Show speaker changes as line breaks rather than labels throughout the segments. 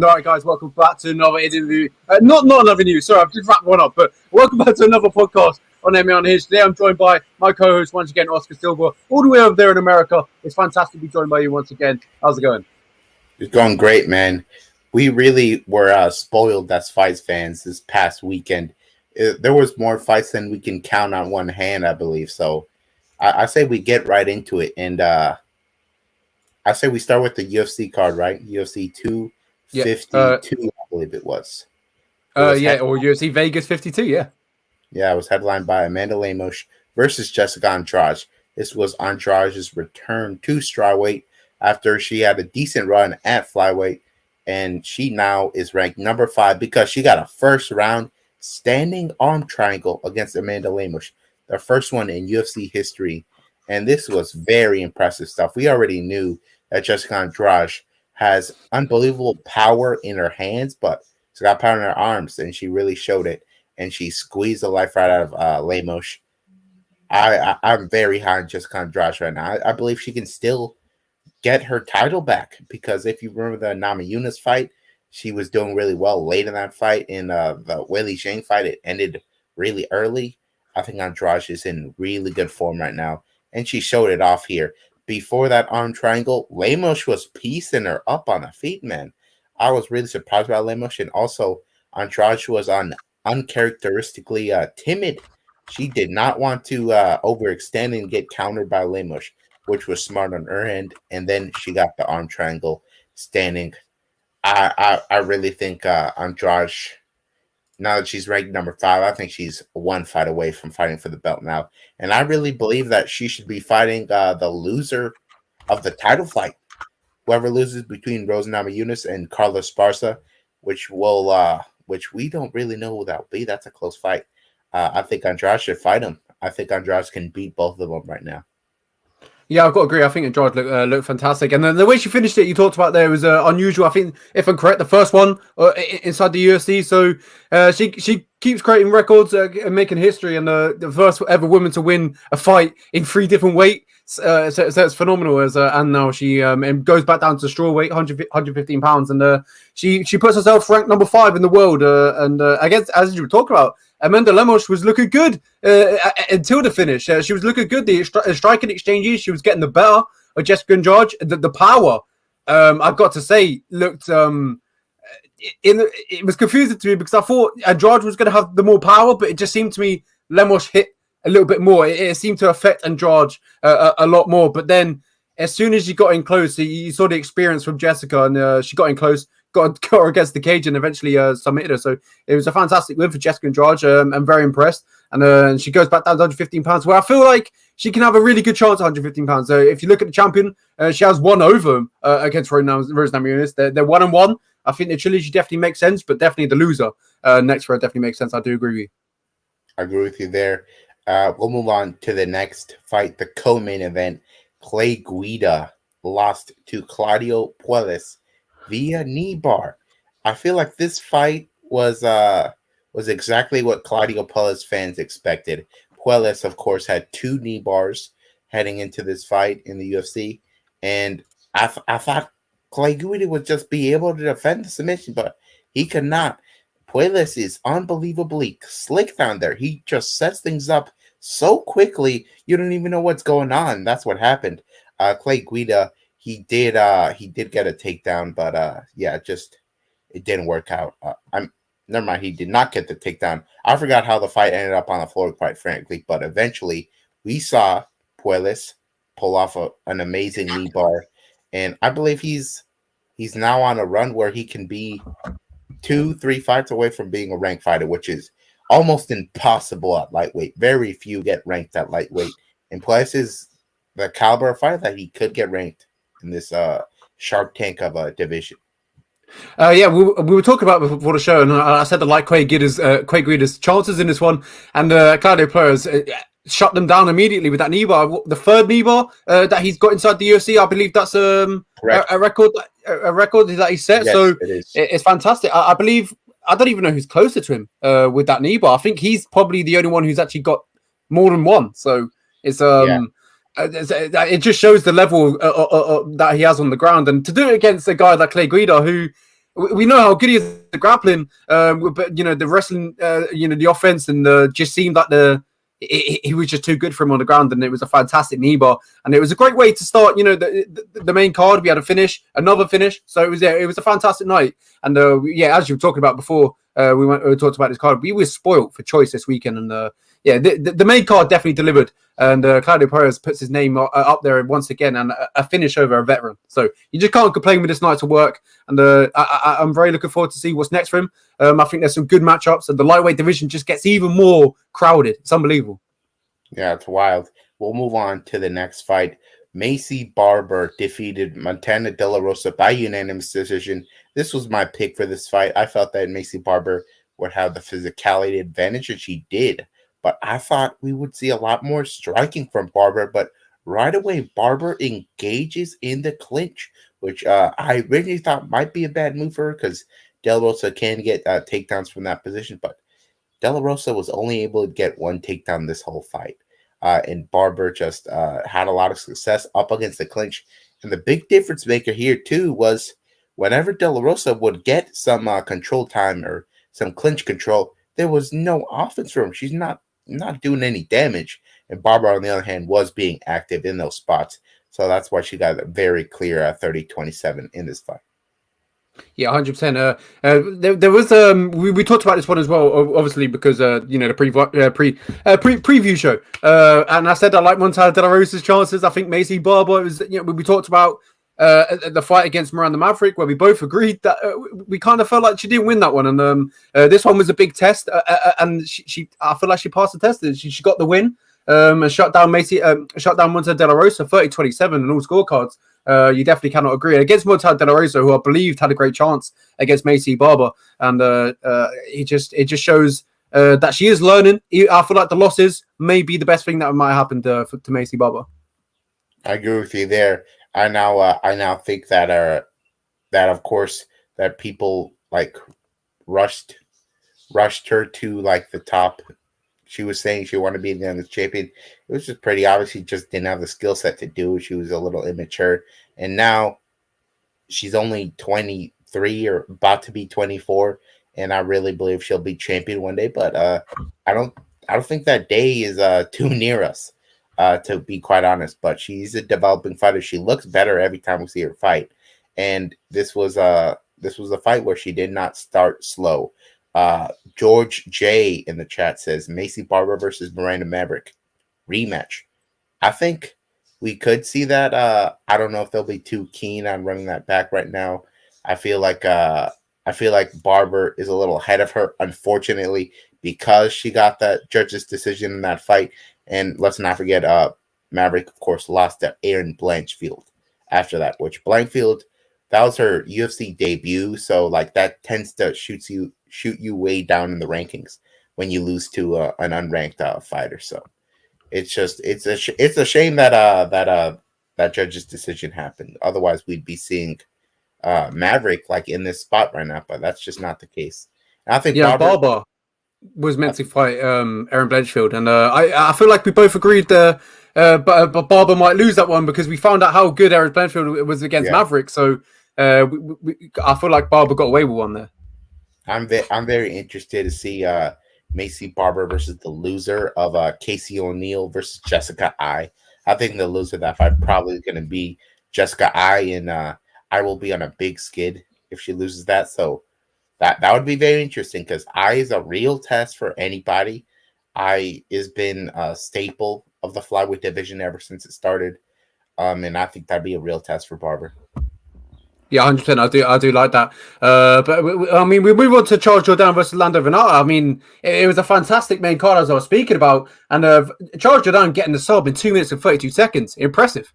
All right, guys, welcome back to another interview. Not another interview, sorry, I've just wrapped one up, but welcome back to another podcast on MMA Unhinged. Today I'm joined by my co-host, once again, Oscar Silva, all the way over there in America. It's fantastic to be joined by you once again. How's it going?
It's going great, man. We really were spoiled as fights fans this past weekend. There was more fights than we can count on one hand, I believe. So I say we get right into it. And I say we start with the UFC card, right? UFC 252, I believe it was.
Or UFC Vegas 52, yeah.
Yeah, it was headlined by Amanda Lemos versus Jessica Andrade. This was Andrade's return to strawweight after she had a decent run at flyweight. And she now is ranked number 5 because she got a first round standing arm triangle against Amanda Lemos, the first one in UFC history. And this was very impressive stuff. We already knew that Jessica Andrade has unbelievable power in her hands, but she's got power in her arms, and she really showed it. And she squeezed the life right out of Lemos. I'm very high on Jessica Andrade right now. I believe she can still get her title back, because if you remember the Namajunas fight, she was doing really well late in that fight. In the Weili Zhang fight, it ended really early. I think Andrade is in really good form right now, and she showed it off here. Before that arm triangle, Lemos was piecing her up on the feet, man. I was really surprised by Lemos, and also Andrade was uncharacteristically timid. She did not want to overextend and get countered by Lemos, which was smart on her end. And then she got the arm triangle standing. I really think Andrade, now that she's ranked number 5, I think she's one fight away from fighting for the belt now. And I really believe that she should be fighting the loser of the title fight. Whoever loses between Rose Namajunas and Carlos Esparza, which we don't really know who that will be. That's a close fight. I think Andrade should fight him. I think Andrade can beat both of them right now.
Yeah, I've got to agree. I think Andrade looked fantastic. And then the way she finished it, you talked about there, was unusual. I think, if I'm correct, the first one inside the UFC. So she keeps creating records and making history. And the first ever woman to win a fight in 3 different weights. So it's phenomenal. And now she goes back down to strawweight, 115 pounds. And she puts herself ranked number 5 in the world. And I guess, as you were talking about, Amanda Lemos was looking good until the finish. She was looking good. The striking exchanges, she was getting the better of Jessica Andrade. The power, I've got to say, looked it was confusing to me, because I thought Andrade was going to have the more power, but it just seemed to me Lemos hit a little bit more. It seemed to affect Andrade a lot more. But then, as soon as she got in close, you saw the experience from Jessica, and she got in close. Got her against the cage and eventually submitted her. So it was a fantastic win for Jessica Andrade. I'm very impressed. And she goes back down to 115 pounds, where I feel like she can have a really good chance at 115 pounds. So if you look at the champion, she has one over against Rose Namajunas. They're 1-1. I think the trilogy definitely makes sense, but definitely the loser next for her definitely makes sense. I do agree with you.
I agree with you there. We'll move on to the next fight, the co-main event. Clay Guida lost to Claudio Puelles via knee bar. I feel like this fight was exactly what Claudio Puelles fans expected. Puelles, of course, had 2 knee bars heading into this fight in the UFC, and I thought Clay Guida would just be able to defend the submission, but he could not. Puelles is unbelievably slick down there. He just sets things up so quickly, you don't even know what's going on. That's what happened. Clay Guida, he did get a takedown, but it didn't work out. Never mind, he did not get the takedown. I forgot how the fight ended up on the floor, quite frankly, but eventually we saw Puelles pull off an amazing knee bar, and I believe he's now on a run where he can be 2-3 fights away from being a ranked fighter, which is almost impossible at lightweight. Very few get ranked at lightweight, and Puelles is the caliber of fighter that he could get ranked in this Shark Tank of a division.
We were talking about it before the show, and I said that like Clay Guida's chances in this one, and Claudio Puelles shut them down immediately with that knee bar. The third knee bar that he's got inside the UFC, I believe that's a record that he set.
Yes,
so
it's
fantastic. I believe, I don't even know who's closer to him with that knee bar. I think he's probably the only one who's actually got more than one. So it's it just shows the level that he has on the ground, and to do it against a guy like Clay Guida, who we know how good he is at the grappling, but the wrestling, the offense, and just seemed like he was just too good for him on the ground, and it was a fantastic knee bar, and it was a great way to start. The main card. We had another finish, so it was a fantastic night. And as you were talking about before, we talked about this card. We were spoiled for choice this weekend, and the main card definitely delivered. And Claudio Perez puts his name up there once again, and a finish over a veteran. So you just can't complain with this night of work. And I'm very looking forward to see what's next for him. I think there's some good matchups, and the lightweight division just gets even more crowded. It's unbelievable.
Yeah, it's wild. We'll move on to the next fight. Maycee Barber defeated Montana De La Rosa by unanimous decision. This was my pick for this fight. I felt that Maycee Barber would have the physicality advantage, and she did. But I thought we would see a lot more striking from Barber. But right away, Barber engages in the clinch, which I originally thought might be a bad move for her because De La Rosa can get takedowns from that position. But De La Rosa was only able to get one takedown this whole fight. And Barber just had a lot of success up against the clinch. And the big difference maker here, too, was whenever De La Rosa would get some control time or some clinch control, there was no offense from him. She's not doing any damage. And Barber, on the other hand, was being active in those spots. So that's why she got a very clear 30-27 in this fight.
Yeah, 100%. There was we talked about this one as well, obviously because the preview show, and I said I like Montana De La Rosa's chances. I think Maycee Barber was we talked about the fight against Miranda Maverick, where we both agreed that we kind of felt like she didn't win that one, and this one was a big test, and I feel like she passed the test. She got the win. And shut down Montana De La Rosa 30-27 in all scorecards. You definitely cannot agree. Against Montana De La Rosa, who I believed had a great chance against Maycee Barber, and it just shows that she is learning. I feel like the losses may be the best thing that might happen to Maycee Barber.
I agree with you there. I now think that of course that people like rushed her to like the top. She was saying she wanted to be the youngest champion. It was just pretty obvious she just didn't have the skill set to do it. She was a little immature. And now she's only 23 or about to be 24. And I really believe she'll be champion one day. But I don't think that day is too near us, to be quite honest. But she's a developing fighter. She looks better every time we see her fight. And this was a fight where she did not start slow. George J in the chat says Maycee Barber versus Miranda Maverick rematch. I think we could see that. I don't know if they'll be too keen on running that back right now. I feel like Barber is a little ahead of her, unfortunately, because she got that judge's decision in that fight. And let's not forget, Maverick, of course, lost to Erin Blanchfield after that, which Blanchfield, that was her UFC debut. So like that tends to shoot you way down in the rankings when you lose to an unranked fighter. So it's a shame that judge's decision happened. Otherwise, we'd be seeing Maverick like in this spot right now, but that's just not the case. And I think
Barber was meant to fight Erin Blanchfield, and I feel like we both agreed but Barber might lose that one because we found out how good Erin Blanchfield was against Maverick. So I feel like Barber got away with one there.
I'm very interested to see Maycee Barber versus the loser of Casey O'Neill versus Jessica I. I think the loser of that fight probably is going to be Jessica I, and I will be on a big skid if she loses that. So that would be very interesting because I is a real test for anybody. I has been a staple of the flyweight division ever since it started, and I think that'd be a real test for Barber.
Yeah, 100%. I do like that. But I mean, we move on to Charles Jourdain versus Lando Venata. I mean, it was a fantastic main card as I was speaking about, and Charles Jourdain getting the sub in 2 minutes and 32 seconds. Impressive.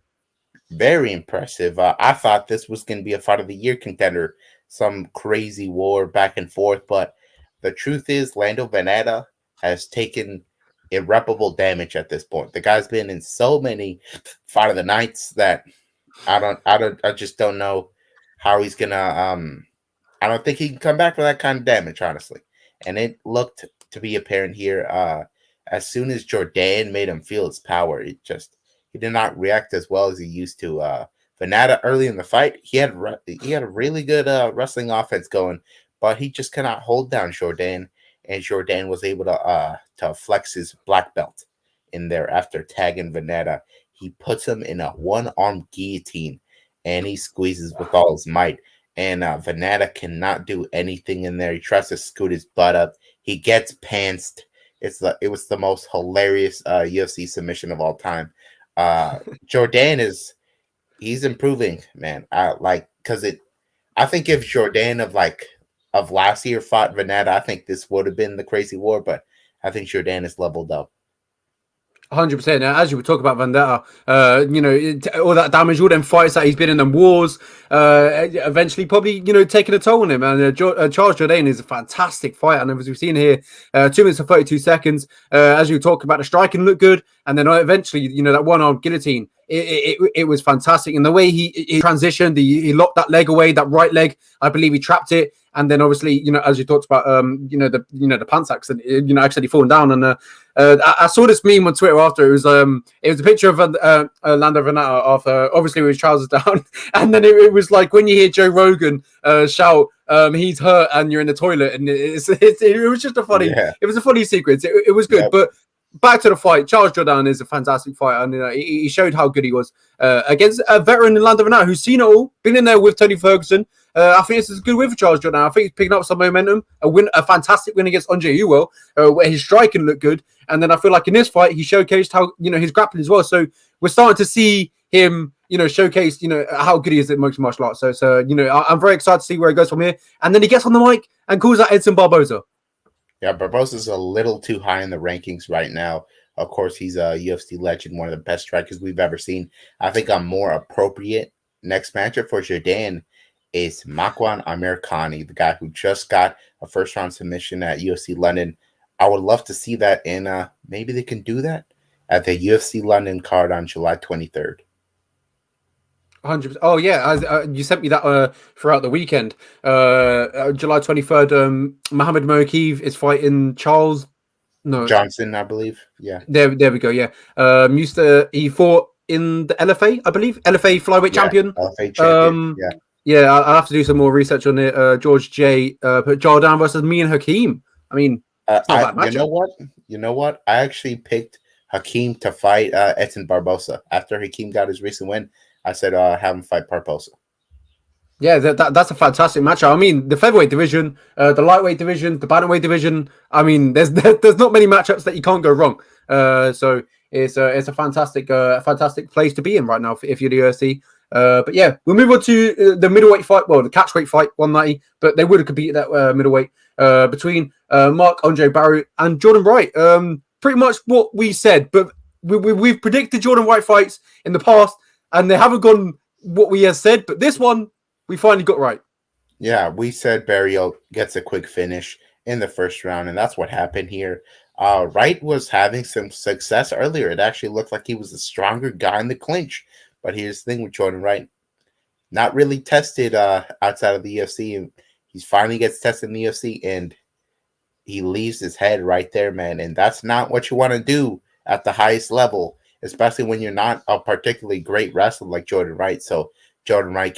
Very impressive. I thought this was going to be a fight of the year contender, some crazy war back and forth. But the truth is, Lando Venata has taken irreparable damage at this point. The guy's been in so many fight of the nights that I just don't know how he's gonna. I don't think he can come back for that kind of damage, honestly. And it looked to be apparent here. As soon as Jourdain made him feel his power, he did not react as well as he used to. Venata early in the fight, he had a really good wrestling offense going, but he just cannot hold down Jourdain, and Jourdain was able to flex his black belt in there after tagging Venata. He puts him in a one-arm guillotine, and he squeezes with all his might. And Venata cannot do anything in there. He tries to scoot his butt up. He gets pantsed. It was the most hilarious UFC submission of all time. Jourdain he's improving, man. I think if Jourdain of last year fought Venata, I think this would have been the crazy war, but I think Jourdain is leveled up.
100%. As you were talking about Vendetta, all that damage, all them fights that he's been in, them wars, eventually probably, taking a toll on him. And Charles Jourdain is a fantastic fighter. And as we've seen here, 2 minutes and 32 seconds, as you talk about, the striking looked good. And then eventually, that one-arm guillotine, it was fantastic. And the way he transitioned, he locked that leg away, that right leg, I believe he trapped it. And then obviously, as you talked about, the pants accident, actually falling down. And I saw this meme on Twitter after. It was a picture of Lando Venata after, obviously with his trousers down. And then it was like when you hear Joe Rogan shout, he's hurt and you're in the toilet. And it was just a funny, It was a funny sequence. It was good. Yep. But back to the fight, Charles Jourdain is a fantastic fighter, and he showed how good he was against a veteran in Lando Venata who's seen it all, been in there with Tony Ferguson. I think this is a good win for Charles Jourdain. I think he's picking up some momentum. A fantastic win against Andre Ewell, where his striking looked good, and then I feel like in this fight he showcased how his grappling as well. So we're starting to see him, showcase how good he is at mixed martial arts. So I'm very excited to see where he goes from here. And then he gets on the mic and calls out Edson Barboza.
Yeah, Barboza's a little too high in the rankings right now. Of course, he's a UFC legend, one of the best strikers we've ever seen. I think a more appropriate next matchup for Jourdain is Makwan Amirkhani, the guy who just got a first-round submission at UFC London. I would love to see that, and maybe they can do that at the UFC London card on July 23rd.
100%. Oh yeah, you sent me that throughout the weekend. July 23rd. Mohamed Mokaev is fighting Charles
Johnson, I believe. Yeah.
There we go. Yeah. He fought in the LFA, I believe. LFA flyweight champion.
LFA champion.
Yeah. I'll have to do some more research on it. George J. Put Jourdain versus me and Hakeem. I mean, it's not a bad matchup.
You know what? I actually picked Hakeem to fight Edson Barboza after Hakeem got his recent win. I said, have him fight Barboza.
Yeah, that's a fantastic matchup. I mean, the featherweight division, the lightweight division, the bantamweight division. I mean, there's not many matchups that you can't go wrong. So it's a fantastic place to be in right now if you're the UFC. But yeah, we'll move on to the middleweight fight. Well, the catchweight fight, 190, but they would have competed at middleweight between Marc-Andre Barriault and Jordan Wright. Pretty much what we said, but we've predicted Jordan Wright fights in the past, and they haven't gone what we have said. But this one, we finally got right.
Yeah, we said Barriault gets a quick finish in the first round, and that's what happened here. Wright was having some success earlier. It actually looked like he was a stronger guy in the clinch. But here's the thing with Jordan Wright. Not really tested outside of the UFC. And he finally gets tested in the UFC, and he leaves his head right there, man. And that's not what you want to do at the highest level, especially when you're not a particularly great wrestler like Jordan Wright. So Jordan Wright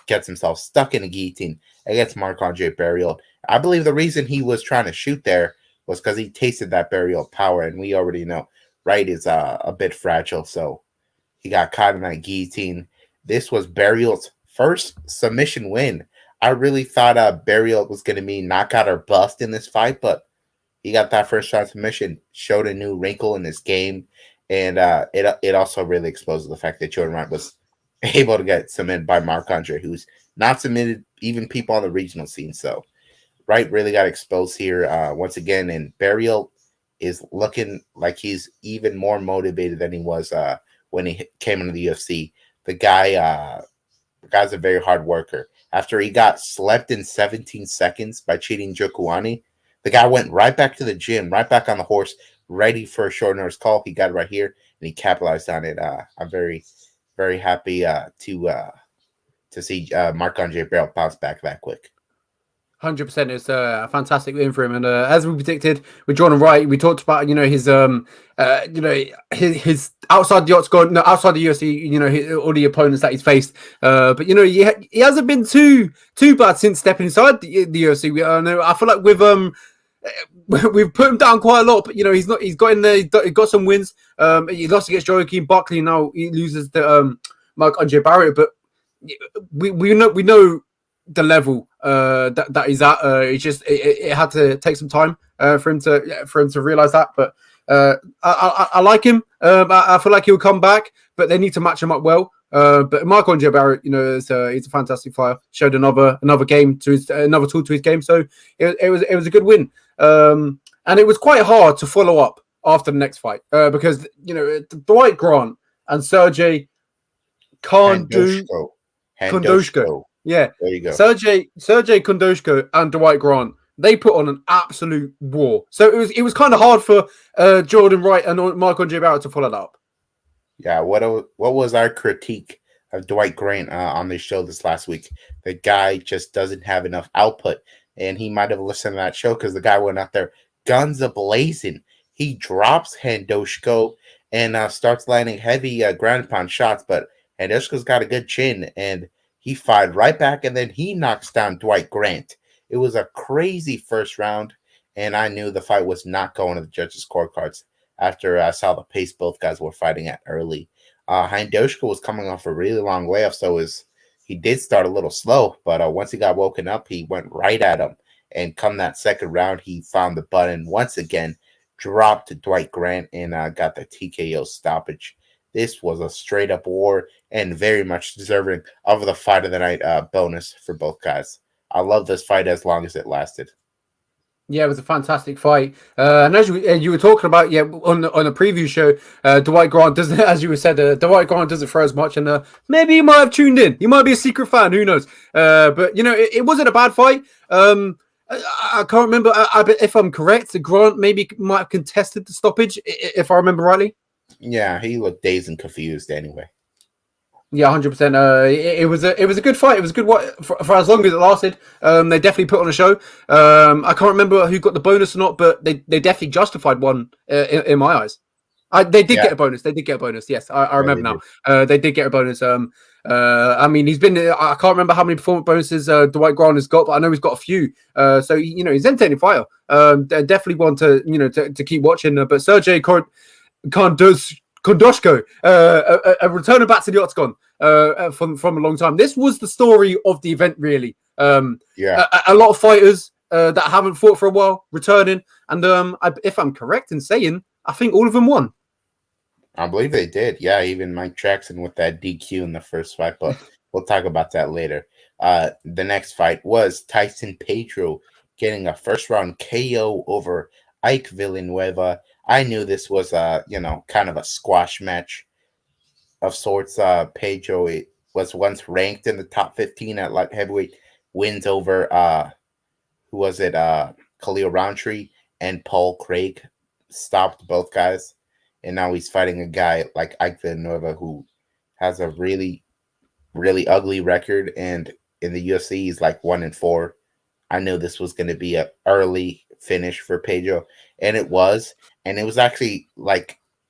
gets himself stuck in a guillotine against Marc-Andre Barriault. I believe the reason he was trying to shoot there was because he tasted that Barriault power, and we already know Wright is a bit fragile, so he got caught in that guillotine. This was Barriault's first submission win. I really thought Barriault was going to be knockout or bust in this fight, but he got that first round submission, showed a new wrinkle in his game, and it also really exposed the fact that Jordan Wright was able to get submitted by Marc-Andre, who's not submitted even people on the regional scene. So Wright really got exposed here once again, and Barriault is looking like he's even more motivated than he was when he came into the UFC. The guy's a very hard worker. After he got slept in 17 seconds by cheating Jokuani, the guy went right back to the gym, right back on the horse, ready for a short notice call. He got it right here, and he capitalized on it. I'm very, very happy to see Marc-Andre Barriault bounce back that quick.
100%. It's a fantastic win for him, and as we predicted with Jordan Wright, we talked about his outside the octagon, no, outside the UFC, all the opponents that he's faced. But he hasn't been too bad since stepping inside the UFC. I feel like we've put him down quite a lot, but he's got in there. He got some wins. He lost against Joaquin Buckley. Now he loses to Marc-Andre Barriott, but we know the level that he's at. It had to take some time for him to realize that. But I like him. I feel like he'll come back, but they need to match him up well. But Marc-Andre Barriott, he's a fantastic fighter. Showed another game to another tool to his game. So it was a good win. And it was quite hard to follow up after the next fight because Dwight Grant and Sergey Kondoshko. Yeah,
there you go.
Sergey Kondoshko and Dwight Grant, they put on an absolute war. So it was kind of hard for Jordan Wright and Marc-Andre Barriott to follow that up.
Yeah, what was our critique of Dwight Grant on this show this last week? The guy just doesn't have enough output, and he might have listened to that show because the guy went out there guns a-blazing. He drops Kondoshko and starts landing heavy ground and pound shots, but Kondoshko's got a good chin, and he fired right back, and then he knocks down Dwight Grant. It was a crazy first round, and I knew the fight was not going to the judges' scorecards after I saw the pace both guys were fighting at early. Kondoshko was coming off a really long layoff, so he did start a little slow, but once he got woken up, he went right at him. And come that second round, he found the button once again, dropped Dwight Grant, and got the TKO stoppage. This was a straight-up war and very much deserving of the fight of the night bonus for both guys. I love this fight as long as it lasted.
Yeah, it was a fantastic fight. And as you were talking about, on a preview show, Dwight Grant doesn't, as you said, Dwight Grant doesn't throw as much, and maybe he might have tuned in. He might be a secret fan, who knows? But it wasn't a bad fight. I can't remember if I'm correct. Grant maybe might have contested the stoppage, if I remember rightly.
Yeah, he looked dazed and confused anyway.
Yeah, 100%. It was a good fight. It was a good for as long as it lasted. They definitely put on a show. I can't remember who got the bonus or not, but they definitely justified one in my eyes. They did get a bonus. They did get a bonus. Yes, I remember now. They did get a bonus. I mean, he's been. I can't remember how many performance bonuses Dwight Grant has got, but I know he's got a few. So he's an entertaining fighter. Definitely one to to keep watching. But Sergey Kondoshko, a returning back to the octagon from a long time. This was the story of the event, really. A lot of fighters that haven't fought for a while returning, and if I'm correct in saying, I think all of them won.
I believe they did. Yeah, even Mike Jackson with that DQ in the first fight, but we'll talk about that later. The next fight was Tyson Pedro getting a first round KO over Ike Villanueva. I knew this was kind of a squash match of sorts. Pedro was once ranked in the top 15 at light heavyweight, wins over Khalil Roundtree and Paul Craig, stopped both guys, and now he's fighting a guy like Ike Villanueva who has a really, really ugly record, and in the UFC he's like 1-4. I knew this was going to be an early finish for Pedro, and it was. And it was actually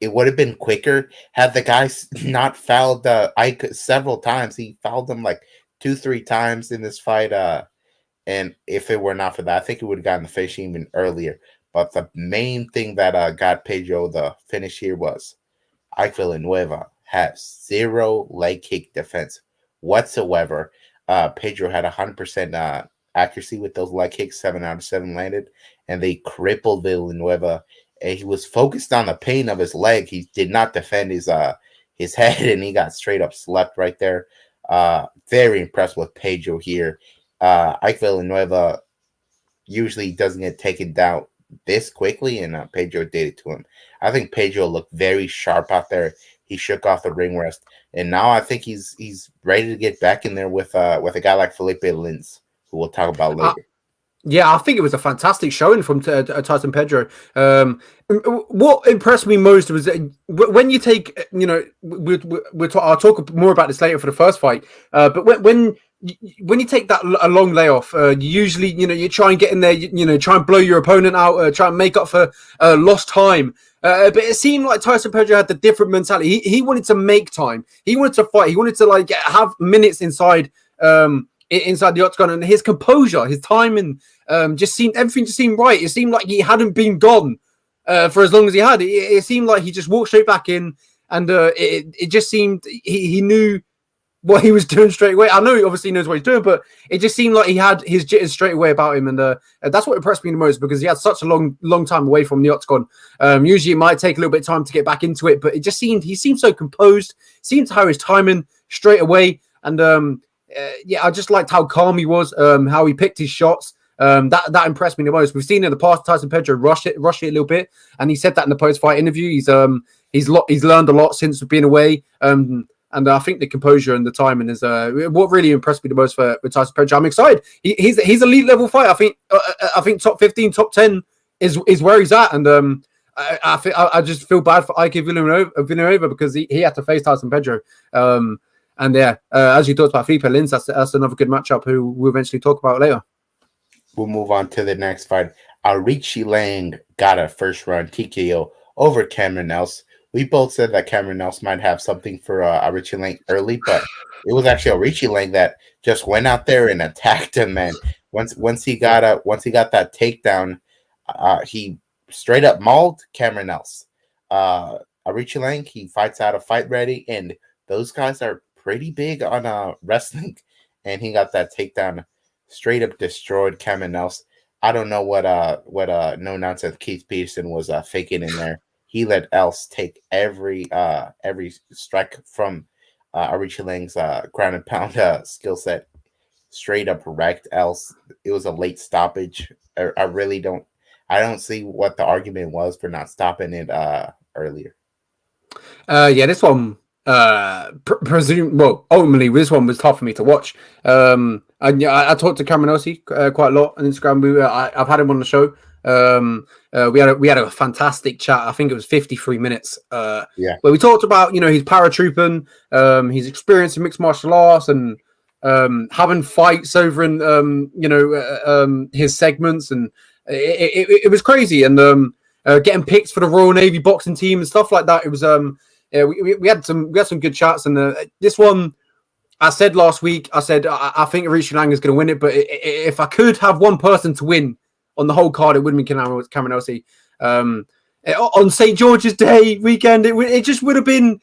it would have been quicker had the guy not fouled Ike several times. He fouled him like 2-3 times in this fight. And if it were not for that, I think it would have gotten the finish even earlier. But the main thing that got Pedro the finish here was Ike Villanueva has zero leg kick defense whatsoever. Pedro had 100% accuracy with those leg kicks, 7 out of 7 landed, and they crippled Villanueva. And he was focused on the pain of his leg. He did not defend his head, and he got straight up slept right there. Very impressed with Pedro here. Ike Villanueva usually doesn't get taken down this quickly, and Pedro did it to him. I think Pedro looked very sharp out there. He shook off the ring rest, and now I think he's ready to get back in there with a guy like Felipe Lins, who we'll talk about later.
Yeah, I think it was a fantastic showing from Tyson Pedro. What impressed me most was when you take, I'll talk more about this later for the first fight. But when when you take a long layoff, usually, you try and get in there, try and blow your opponent out, try and make up for lost time. But it seemed like Tyson Pedro had the different mentality. He wanted to make time. He wanted to fight. He wanted to have minutes inside the octagon, and his composure, his timing, everything just seemed right. It seemed like he hadn't been gone for as long as he had. It seemed like he just walked straight back in, and it just seemed he knew what he was doing straight away. I know he obviously knows what he's doing, but it just seemed like he had his jitters straight away about him, and that's what impressed me the most, because he had such a long time away from the octagon. Usually it might take a little bit of time to get back into it, but it just seemed he seemed so composed, seemed to have his timing straight away, and I just liked how calm he was, how he picked his shots. That impressed me the most. We've seen in the past Tyson Pedro rush it a little bit, and he said that in the post-fight interview. He's learned a lot since being away. And I think the composure and the timing is what really impressed me the most with Tyson Pedro. I'm excited. He's elite level fight. I think top 15, top 10 is where he's at. And I just feel bad for Ike Villanueva because he had to face Tyson Pedro. As you talked about Felipe Lins, that's another good matchup who we'll eventually talk about later.
We'll move on to the next fight. Ritchie got a first round TKO over Cameron Else. We both said that Cameron Else might have something for Ritchie Lang early, but it was actually Ritchie Lang that just went out there and attacked him. Man, once he got that takedown, he straight up mauled Cameron Else. Ritchie Lang, he fights out of Fight Ready, and those guys are pretty big on wrestling, and he got that takedown, straight up destroyed Cameron Else. I don't know what no nonsense Keith Peterson was faking in there. He let Else take every strike from Ritchie Lang's ground and pound skill set. Straight up wrecked Else. It was a late stoppage. I don't see what the argument was for not stopping it earlier.
This one ultimately this one was tough for me to watch. I talked to Cameron Else quite a lot on Instagram. I've had him on the show. We had a fantastic chat. I think it was 53 minutes. Where we talked about his paratrooping, his experience in mixed martial arts, and having fights over in his segments, and it was crazy. And getting picked for the Royal Navy boxing team and stuff like that. It was we had some good chats. And this one, I said last week, I think Ritchie Lang is going to win it, but if I could have one person to win on the whole card, it wouldn't be Cameron Else. On St. George's Day weekend, it just would have been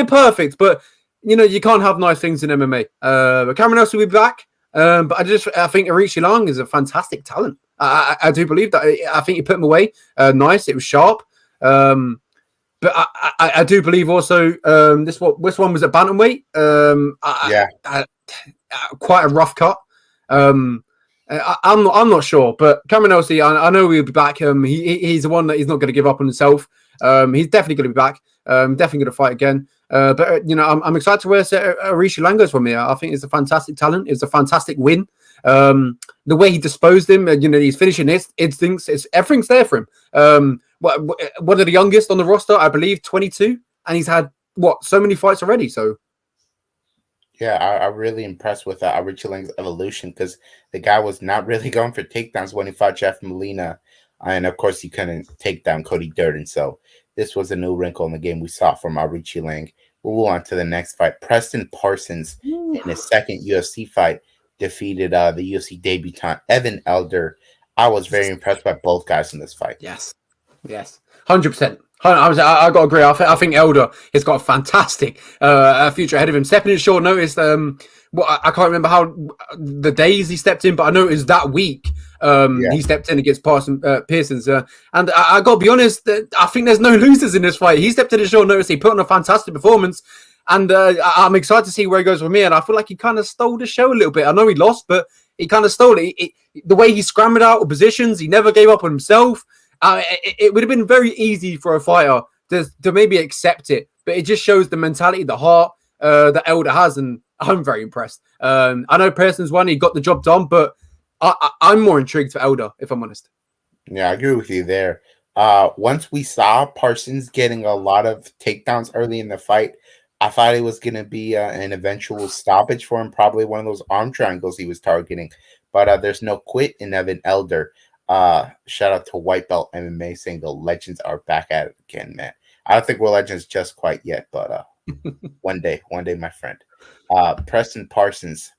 perfect. But you can't have nice things in MMA. But Cameron Else will be back. But I think Ritchie Lang is a fantastic talent. I do believe that. I think he put him away nice. It was sharp. But I do believe also this one was at bantamweight. Quite a rough cut. I'm not sure, but Cameron Else, I know he'll be back. He's the one that he's not going to give up on himself. He's definitely going to be back. Definitely going to fight again. But I'm excited to where Ritchie Lang goes from here. I think it's a fantastic talent. It's a fantastic win. The way he disposed him, he's finishing his instincts. Everything's there for him. One of the youngest on the roster, I believe, 22, and he's had so many fights already. So.
Yeah, I'm really impressed with Ritchie Lang's evolution, because the guy was not really going for takedowns when he fought Jeff Molina. And, of course, he couldn't take down Cody Durden. So this was a new wrinkle in the game we saw from Ritchie Lang. We'll move on to the next fight. Preston Parsons, in his second UFC fight, defeated the UFC debutant Evan Elder. I was very impressed by both guys in this fight.
Yes, 100%. I got to agree. I think Elder has got a fantastic future ahead of him. Stepping in short notice. I can't remember how the days he stepped in, but I know it was that week. He stepped in against Pearsons. And I got to be honest, I think there's no losers in this fight. He stepped in at short notice. He put on a fantastic performance. And I'm excited to see where he goes from here. And I feel like he kind of stole the show a little bit. I know he lost, but he kind of stole it. The way he scrambled out of positions, he never gave up on himself. It would have been very easy for a fighter to maybe accept it, but it just shows the mentality, the heart that Elder has, and I'm very impressed. I know Pearson's won, he got the job done, but I'm more intrigued for Elder, if I'm honest.
Yeah, I agree with you there. Once we saw Parsons getting a lot of takedowns early in the fight, I thought it was going to be an eventual stoppage for him, probably one of those arm triangles he was targeting. But there's no quit in Evan Elder. Shout out to White Belt MMA saying the legends are back at it again, man. I don't think we're legends just quite yet, but one day, my friend. Preston Parsons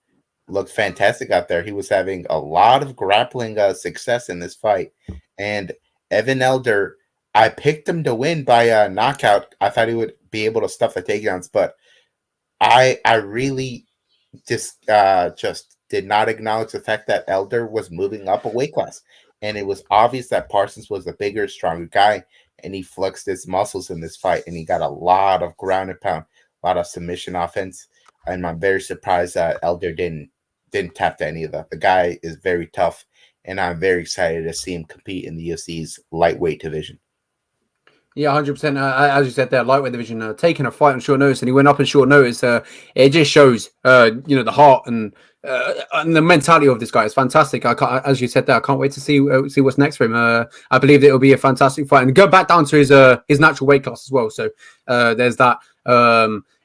looked fantastic out there. He was having a lot of grappling success in this fight. And Evan Elder, I picked him to win by knockout. I thought he would be able to stuff the takedowns, but I really just did not acknowledge the fact that Elder was moving up a weight class. And it was obvious that Parsons was the bigger, stronger guy, and he flexed his muscles in this fight, and he got a lot of ground and pound, a lot of submission offense. And I'm very surprised that Elder didn't tap to any of that. The guy is very tough, and I'm very excited to see him compete in the UFC's lightweight division.
Yeah, 100%. As you said there, lightweight division, taking a fight on short notice, and he went up in short notice. It just shows, the heart and the mentality of this guy is fantastic. As you said there, I can't wait to see what's next for him. I believe that it'll be a fantastic fight, and go back down to his natural weight class as well. So there's that.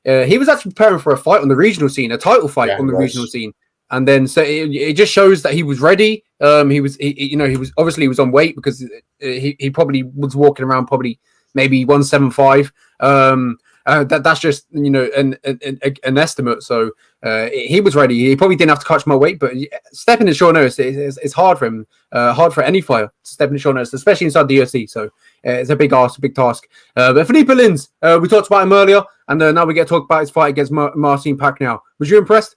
He was actually preparing for a fight on the regional scene, a title fight on the regional scene. And then so it just shows that he was ready. He was obviously he was on weight because he probably was walking around probably maybe 175. That's just an estimate. So he was ready. He probably didn't have to catch my weight, but stepping in short notice it's hard for him. Hard for any fighter to step in short notice, especially inside the UFC. So it's a big ask, a big task. But Felipe Lins, we talked about him earlier, and now we get to talk about his fight against Marcin Pacquiao. Was you impressed?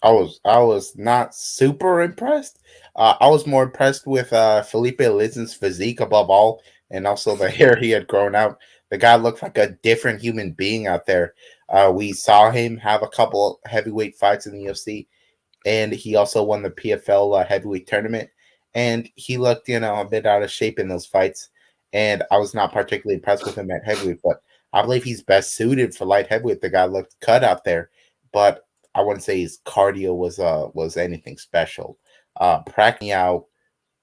I was not super impressed. I was more impressed with Felipe Lins's physique above all, and also the hair he had grown out. The guy looked like a different human being out there. We saw him have a couple heavyweight fights in the UFC, and he also won the PFL heavyweight tournament. And he looked, a bit out of shape in those fights. And I was not particularly impressed with him at heavyweight, but I believe he's best suited for light heavyweight. The guy looked cut out there, but I wouldn't say his cardio was anything special. Pacquiao,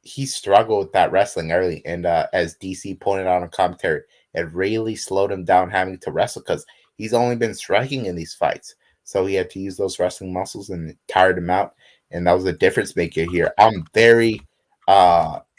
he struggled with that wrestling early, and as DC pointed out on commentary, it really slowed him down having to wrestle because he's only been striking in these fights, so he had to use those wrestling muscles, and it tired him out, and that was a difference maker here. I'm very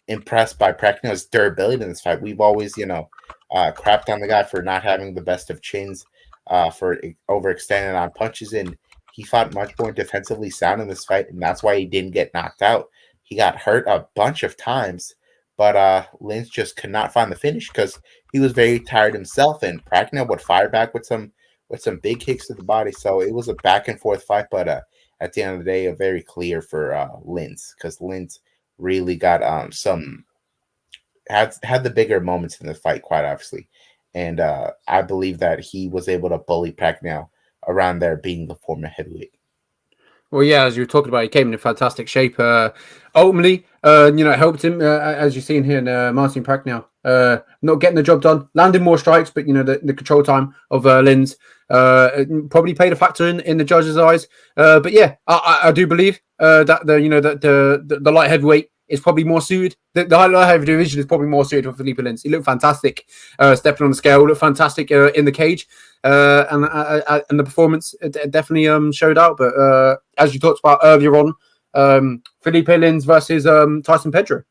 impressed by Pacquiao's durability in this fight. We've always, crapped on the guy for not having the best of chins, for overextending on punches, and he fought much more defensively sound in this fight, and that's why he didn't get knocked out. He got hurt a bunch of times, but Lins just could not find the finish because he was very tired himself, and Pacquiao would fire back with some big kicks to the body. So it was a back and forth fight, but at the end of the day, very clear for Lins, because Lins really got had the bigger moments in the fight, quite obviously, and I believe that he was able to bully Pacquiao around there, being the former heavyweight.
Well, yeah, as you were talking about, he came in fantastic shape. Ultimately, it helped him, as you've seen here in Marcin Pacquiao, not getting the job done, landing more strikes, but the control time of Lins probably played a factor in the judges' eyes. But yeah, I do believe that the light heavyweight is probably more suited. The light heavyweight division is probably more suited for Felipe Lins. He looked fantastic, stepping on the scale. Looked fantastic in the cage. And the performance definitely showed out. But as you talked about earlier on, Felipe Lins versus Tyson Pedro.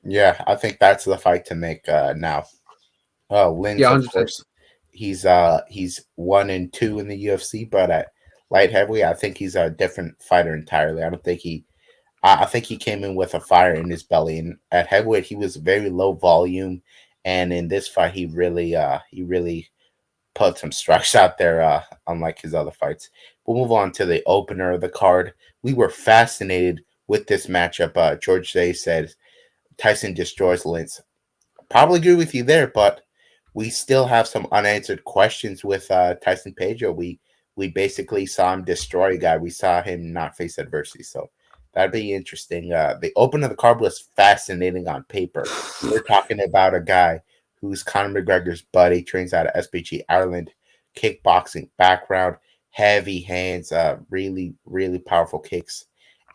Yeah, I think that's the fight to make now. Lins, yeah, of course, he's 1-2 in the UFC, but at light heavyweight, I think he's a different fighter entirely. I think he came in with a fire in his belly, and at heavyweight, he was very low volume. And in this fight, he really put some strikes out there, unlike his other fights. We'll move on to the opener of the card. We were fascinated with this matchup. George Day said Tyson destroys Lins. Probably agree with you there, but we still have some unanswered questions with Tyson Pedro. We basically saw him destroy a guy. We saw him not face adversity, so that'd be interesting. The opener of the card was fascinating on paper. We're talking about a guy who's Conor McGregor's buddy, trains out of SBG Ireland, kickboxing background, heavy hands, really, really powerful kicks.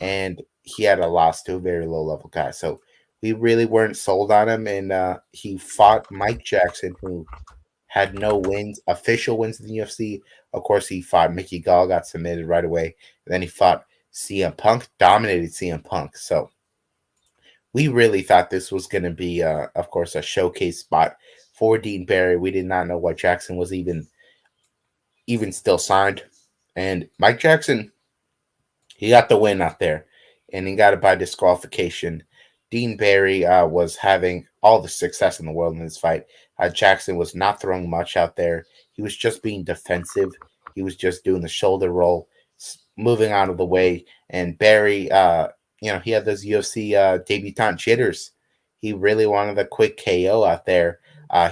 And he had a loss to a very low-level guy. So we really weren't sold on him. And he fought Mike Jackson, who had no wins, official wins in the UFC. Of course, he fought Mickey Gall, got submitted right away. And then he fought CM Punk, dominated CM Punk. So we really thought this was going to be, of course, a showcase spot for Dean Barry. We did not know why Jackson was even still signed. And Mike Jackson, he got the win out there, and he got it by disqualification. Dean Barry was having all the success in the world in this fight. Jackson was not throwing much out there. He was just being defensive. He was just doing the shoulder roll, moving out of the way. And Barry, he had those UFC debutante jitters. He really wanted a quick KO out there.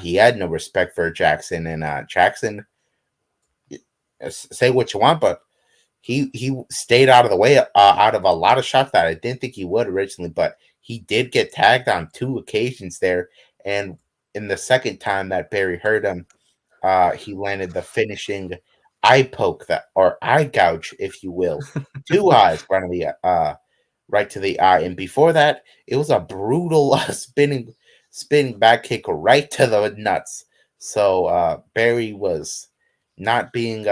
He had no respect for Jackson. And Jackson, say what you want, but he stayed out of the way, out of a lot of shots that I didn't think he would originally, but he did get tagged on 2 occasions there. And in the second time that Barry hurt him, he landed the finishing eye poke, or eye gouge, if you will. 2 eyes right to the eye. And before that, it was a brutal spinning back kick right to the nuts. So Barry was not being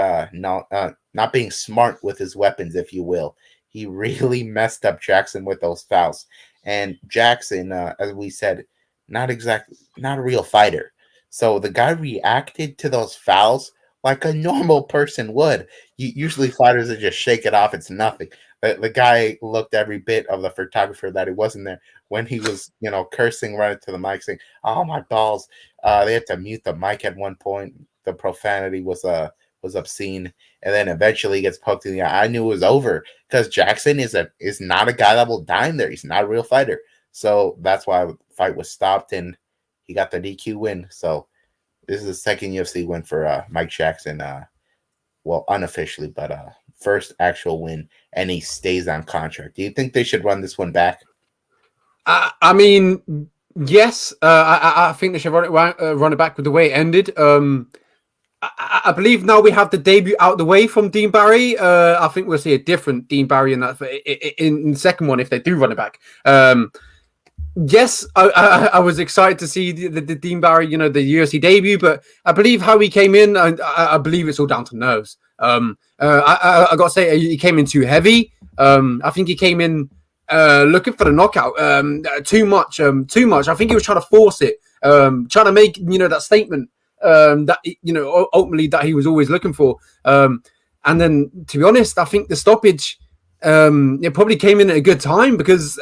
smart with his weapons, if you will. He really messed up Jackson with those fouls. And Jackson, as we said, not a real fighter. So the guy reacted to those fouls like a normal person would. Usually fighters would just shake it off. It's nothing. The guy looked every bit of the photographer that he wasn't there when he was, cursing right into the mic saying, "Oh, my balls." They had to mute the mic at one point. The profanity was obscene. And then eventually he gets poked in the eye. I knew it was over because Jackson is not a guy that will dime there. He's not a real fighter. So that's why the fight was stopped and he got the DQ win. So this is the second UFC win for Mike Jackson. Well, unofficially, but first actual win, and he stays on contract. Do you think they should run this one back?
I mean, yes. I think they should run it back with the way it ended. I believe now we have the debut out the way from Dean Barry. I think we'll see a different Dean Barry in the second one if they do run it back. Yes, I was excited to see the Dean Barry, the UFC debut, but I believe how he came in, and I believe it's all down to nerves. I got to say, he came in too heavy. I think he came in looking for the knockout too much. I think he was trying to force it, trying to make that statement that ultimately that he was always looking for. And then, to be honest, I think the stoppage it probably came in at a good time because.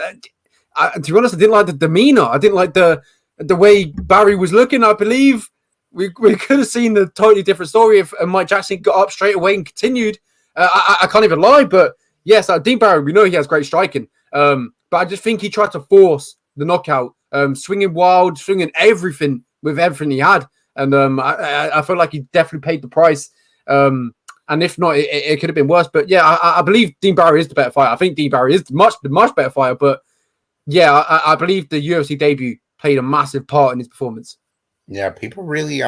To be honest, I didn't like the demeanor. I didn't like the way Barry was looking. I believe we could have seen a totally different story if Mike Jackson got up straight away and continued. I can't even lie, but yes, Dean Barry, we know he has great striking. But I just think he tried to force the knockout, swinging wild, swinging everything with everything he had. And I feel like he definitely paid the price. And if not, it could have been worse. But yeah, I believe Dean Barry is the better fighter. I think Dean Barry is the much better fighter, but yeah, I believe the UFC debut played a massive part in his performance.
Yeah, people really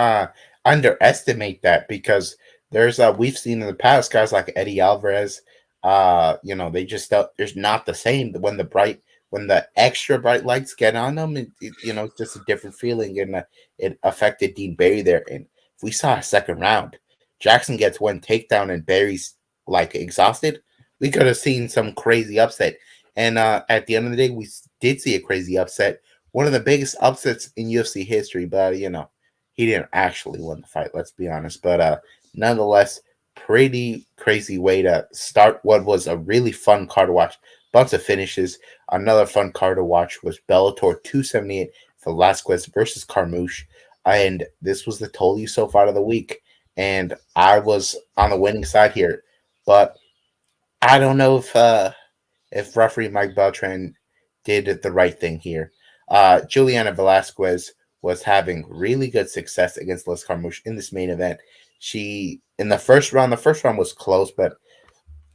underestimate that because there's we've seen in the past guys like Eddie Alvarez, they just there's not the same when the extra bright lights get on them. It's just a different feeling, and it affected Dean Barry there. And if we saw a second round, Jackson gets one takedown and Barry's like exhausted, we could have seen some crazy upset. And at the end of the day, we did see a crazy upset. One of the biggest upsets in UFC history, but, he didn't actually win the fight, let's be honest. But nonetheless, pretty crazy way to start what was a really fun card to watch. Bunch of finishes. Another fun card to watch was Bellator 278, Velasquez versus Carmouche. And this was the told you so far of the week. And I was on the winning side here. But I don't know if referee Mike Beltran did the right thing here. Juliana Velasquez was having really good success against Liz Carmouche in this main event. In the first round was close, but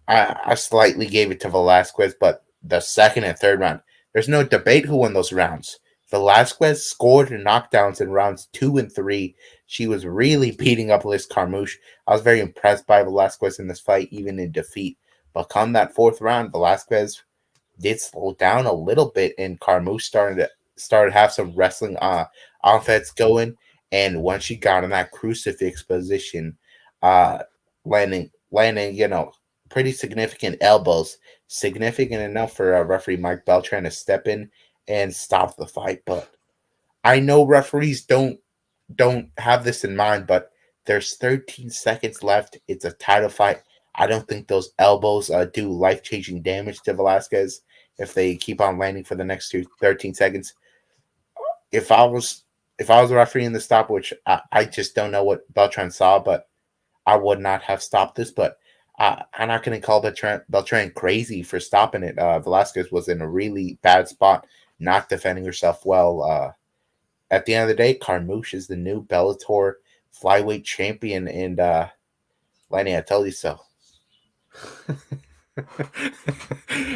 I slightly gave it to Velasquez. But the second and third round, there's no debate who won those rounds. Velasquez scored knockdowns in rounds 2 and 3. She was really beating up Liz Carmouche. I was very impressed by Velasquez in this fight, even in defeat. But come that fourth round, Velasquez did slow down a little bit, and Carmouche started to have some wrestling offense going. And once she got in that crucifix position, landing, pretty significant elbows, significant enough for referee Mike Beltran to step in and stop the fight. But I know referees don't have this in mind, but there's 13 seconds left. It's a title fight. I don't think those elbows do life-changing damage to Velasquez if they keep on landing for the next 13 seconds. If I was a referee in the stop, which I just don't know what Beltran saw, but I would not have stopped this. But I'm not going to call Beltran crazy for stopping it. Velasquez was in a really bad spot, not defending herself well. At the end of the day, Carmouche is the new Bellator flyweight champion, and Lenny, I tell you so.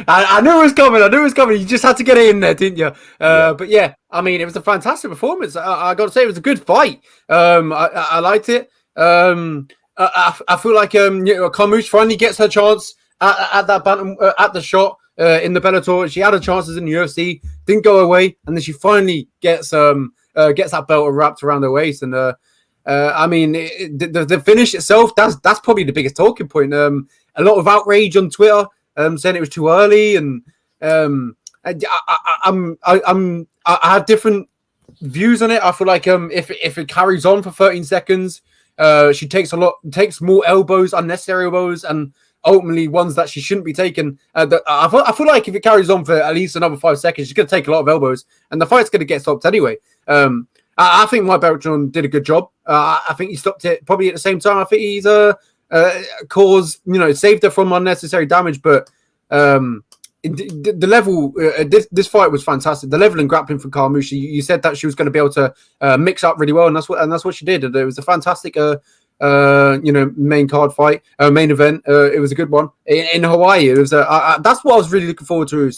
I knew it was coming. You just had to get it in there, didn't you? But yeah, I mean, it was a fantastic performance. I got to say, it was a good fight. I liked it. I feel like Carmouche finally gets her chance at that bantam, at the shot in the Bellator. She had her chances in the UFC, didn't go away, and then she finally gets that belt wrapped around her waist. And I mean, the finish itself, that's probably the biggest talking point. A lot of outrage on Twitter, saying it was too early, and I have different views on it. I feel like if it carries on for 13 seconds, she takes more elbows, unnecessary elbows, and ultimately ones that she shouldn't be taking. I feel like if it carries on for at least another 5 seconds, she's going to take a lot of elbows, and the fight's going to get stopped anyway. I think Mike Beltran did a good job. I think he stopped it probably at the same time. I think he's saved her from unnecessary damage, but the level, this fight was fantastic. The level and grappling from Carmouche, you said that she was going to be able to mix up really well, and that's what she did. And it was a fantastic main card fight, main event. It was a good one in Hawaii. It was that's what I was really looking forward to.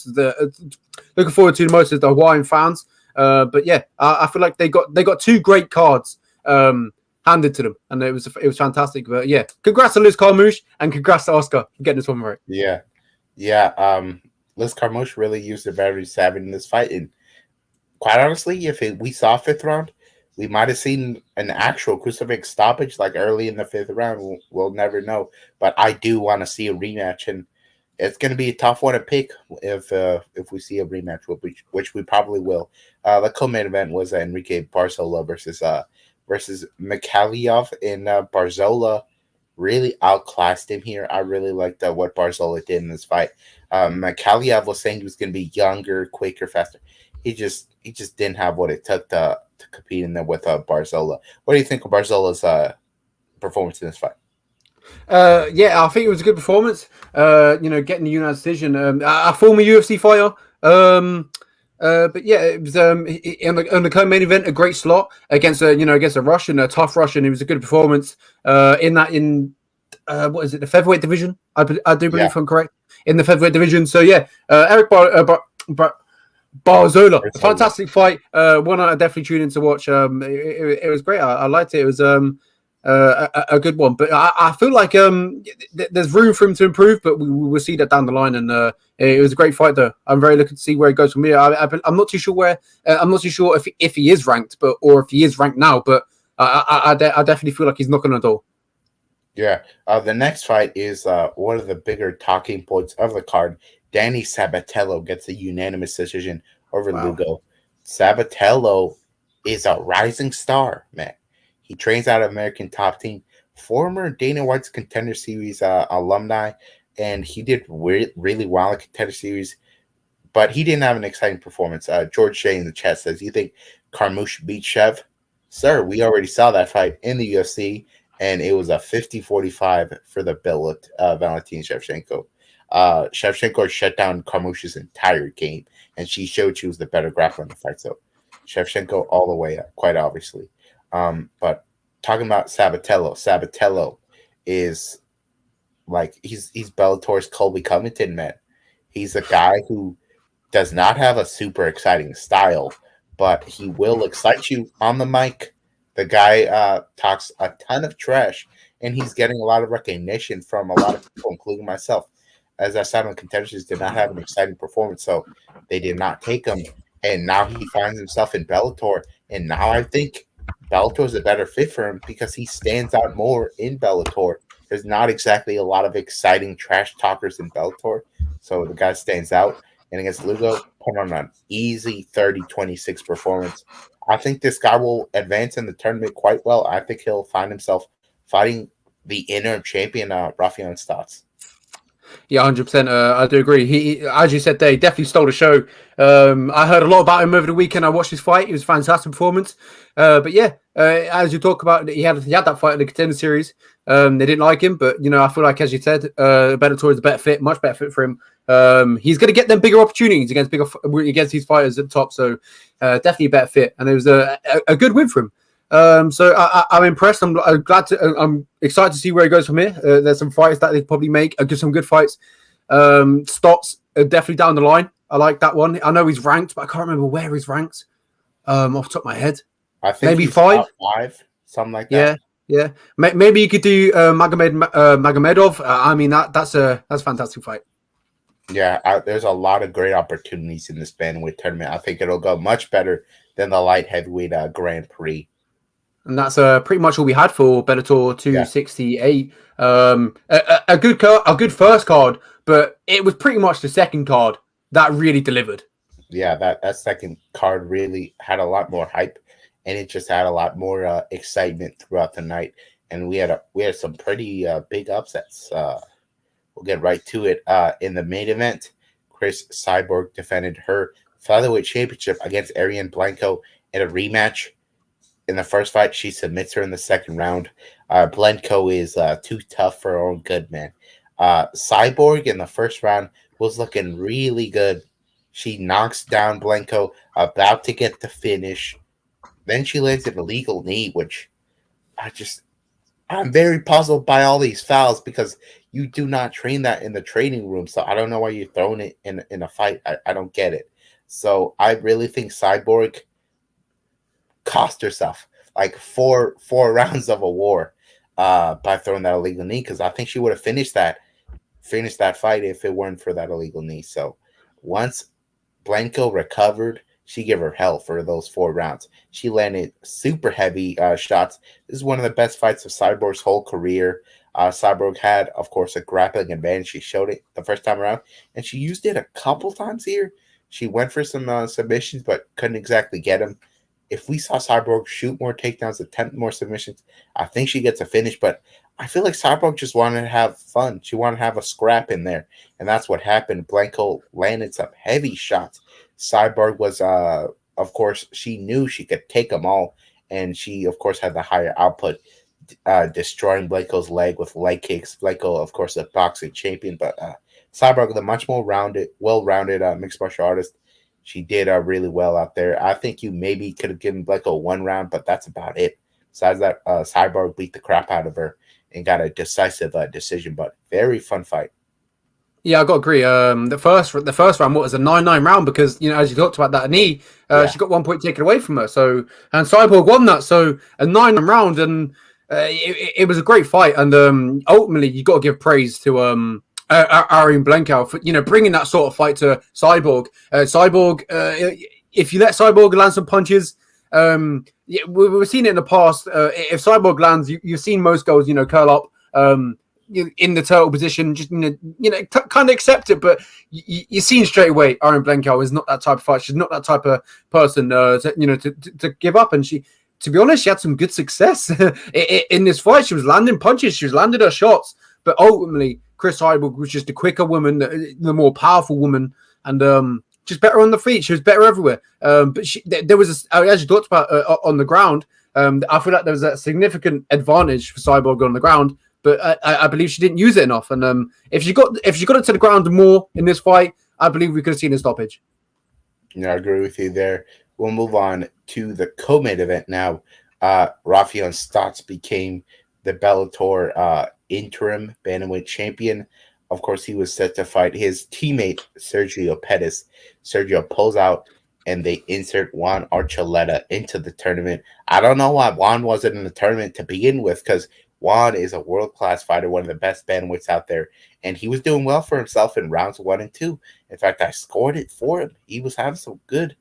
Looking forward to the most is the Hawaiian fans. But yeah, I feel like they got two great cards handed to them, and it was fantastic. But yeah, congrats to Liz Carmouche and congrats to Oscar for getting this one right.
Yeah. Liz Carmouche really used her battery savvy in this fight, and quite honestly, if we saw fifth round, we might have seen an actual crucifix stoppage like early in the fifth round. We'll never know, but I do want to see a rematch, and it's going to be a tough one to pick if we see a rematch, which we probably will. The co-main event was Enrique Barzola versus McCallioff, and Barzola really outclassed him here. I really liked what Barzola did in this fight. McCallioff was saying he was going to be younger, quicker, faster. He just didn't have what it took to compete in there with Barzola. What do you think of Barzola's performance in this fight?
Yeah, I think it was a good performance. Getting the unanimous decision. A former UFC fighter. But yeah, it was in the co-main event, a great slot against a Russian, a tough Russian. It was a good performance. What is it, the featherweight division? I do believe, if I'm correct, in the featherweight division. So yeah, Eric Barzola, fantastic fight. One I definitely tuned in to watch. It was great. I liked it. It was a good one, but I feel like there's room for him to improve, but we'll see that down the line. And it was a great fight, though. I'm very looking to see where he goes from here. I'm not too sure where. I'm not too sure if he is ranked, or if he is ranked now. But I definitely feel like he's knocking on the door.
Yeah. The next fight is one of the bigger talking points of the card. Danny Sabatello gets a unanimous decision over Lugo. Sabatello is a rising star, man. He trains out of American Top Team, former Dana White's Contender Series alumni, and he did really well in Contender Series, but he didn't have an exciting performance. George Shea in the chat says, you think Carmouche beat Chev? Sir, we already saw that fight in the UFC, and it was a 50-45 for the billet, Valentina Shevchenko. Shevchenko shut down Carmouche's entire game, and she showed she was the better grappler in the fight. So Shevchenko all the way up, quite obviously. But talking about Sabatello is like he's Bellator's Colby Covington, man. He's a guy who does not have a super exciting style, but he will excite you on the mic. The guy talks a ton of trash, and he's getting a lot of recognition from a lot of people, including myself. As I said, on Contenders did not have an exciting performance, so they did not take him. And now he finds himself in Bellator, and now I think Bellator is a better fit for him because he stands out more in Bellator. There's not exactly a lot of exciting trash talkers in Bellator, so the guy stands out. And against Lugo, put on an easy 30-26 performance. I think this guy will advance in the tournament quite well. I think he'll find himself fighting the interim champion, Rafael Stotts.
Yeah, 100%. I do agree. He, as you said, there, he definitely stole the show. I heard a lot about him over the weekend. I watched his fight. It was a fantastic performance. But yeah, as you talk about, he had that fight in the Contender Series. They didn't like him, but I feel like, as you said, Bellator is a better fit, much better fit for him. He's going to get them bigger opportunities against these fighters at the top. So definitely a better fit, and it was a good win for him. So I'm impressed. I'm glad to. I'm excited to see where he goes from here. There's some fights that they probably make. Some good fights. Stotts are definitely down the line. I like that one. I know he's ranked, but I can't remember where he's ranked. Off the top of my head,
I think
maybe five,
something like that.
Yeah. Maybe you could do Magomedov. I mean that's a fantastic fight.
Yeah, there's a lot of great opportunities in this bantamweight tournament. I think it'll go much better than the light heavyweight Grand Prix.
And that's pretty much all we had for Bellator 268. A good first card, but it was pretty much the second card that really delivered.
Yeah, that second card really had a lot more hype, and it just had a lot more excitement throughout the night. And we had some pretty big upsets. We'll get right to it. In the main event, Chris Cyborg defended her featherweight championship against Ariane Blanco in a rematch. In the first fight, she submits her in the second round. Blanco is too tough for her own good, man. Cyborg in the first round was looking really good. She knocks down Blanco, about to get the finish. Then she lands an illegal knee, which I'm very puzzled by all these fouls because you do not train that in the training room. So I don't know why you're throwing it in a fight. I don't get it. So I really think Cyborg cost herself like four rounds of a war by throwing that illegal knee, because I think she would have finished that fight if it weren't for that illegal knee. So once Blanco recovered, she gave her hell for those 4 rounds. She landed super heavy shots. This is one of the best fights of Cyborg's whole career. Cyborg had, of course, a grappling advantage. She showed it the first time around, and she used it a couple times here. She went for some submissions, but couldn't exactly get them. If we saw Cyborg shoot more takedowns, attempt more submissions, I think she gets a finish. But I feel like Cyborg just wanted to have fun. She wanted to have a scrap in there, and that's what happened. Blanco landed some heavy shots. Cyborg was, of course, she knew she could take them all, and she, of course, had the higher output, destroying Blanco's leg with leg kicks. Blanco, of course, a boxing champion, but Cyborg, the much more well-rounded mixed martial artist. She did really well out there. I think you maybe could have given Blanco 1 round, but that's about it. Besides that, Cyborg beat the crap out of her and got a decisive decision, but very fun fight.
Yeah, I got to agree. The first round was a 9-9 round because, as you talked about that knee, she got 1 point taken away from her. So, and Cyborg won that. So a 9-9 round, and it was a great fight. And ultimately, you got to give praise to Ariane Blanco for bringing that sort of fight to Cyborg. If you let Cyborg land some punches, we've seen it in the past. If Cyborg lands, you've seen most girls, curl up. In the turtle position, just kind of accept it, but you're seeing straight away Ariane Blanco is not that type of fight. She's not that type of person to give up. And she, to be honest, she had some good success in this fight. She was landing punches, she was landing her shots, but ultimately Chris Cyborg was just a quicker woman, the more powerful woman, and just better on the feet. She was better everywhere. But there was, as you talked about on the ground, I feel like there was a significant advantage for Cyborg on the ground. But I believe she didn't use it enough. And if she got it to the ground more in this fight, I believe we could have seen a stoppage.
Yeah, I agree with you there. We'll move on to the co-main event now. Rafael Stotts became the Bellator interim bantamweight champion. Of course, he was set to fight his teammate, Sergio Pettis. Sergio pulls out, and they insert Juan Archuleta into the tournament. I don't know why Juan wasn't in the tournament to begin with, because Juan is a world-class fighter, one of the best bantamweights out there, and he was doing well for himself in rounds 1 and 2. In fact, I scored it for him. He was having some good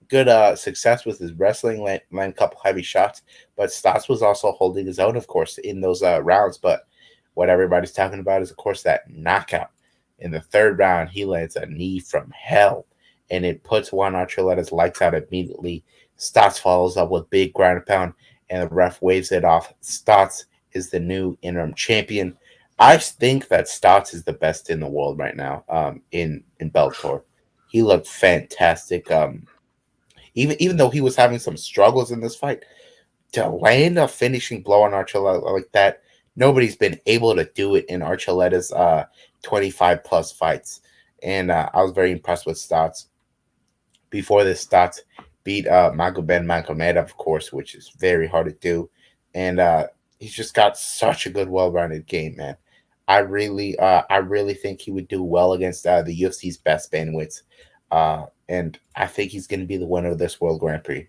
success with his wrestling, land a couple heavy shots. But Stotts was also holding his own, of course, in those rounds. But what everybody's talking about is, of course, that knockout. In the third round, he lands a knee from hell, and it puts Juan Archuleta's lights out immediately. Stotts follows up with big ground and pound, and the ref waves it off. Stotts is the new interim champion. I think that Stotts is the best in the world right now in Bellator. He looked fantastic. Even though he was having some struggles in this fight, to land a finishing blow on Archuleta like that, nobody's been able to do it in Archuleta's 25 plus fights. And I was very impressed with Stotts. Before this, Stotts beat Magomedov, of course, which is very hard to do. And he's just got such a good, well-rounded game, man. I really think he would do well against the UFC's best bandwidths. And I think he's going to be the winner of this World Grand Prix.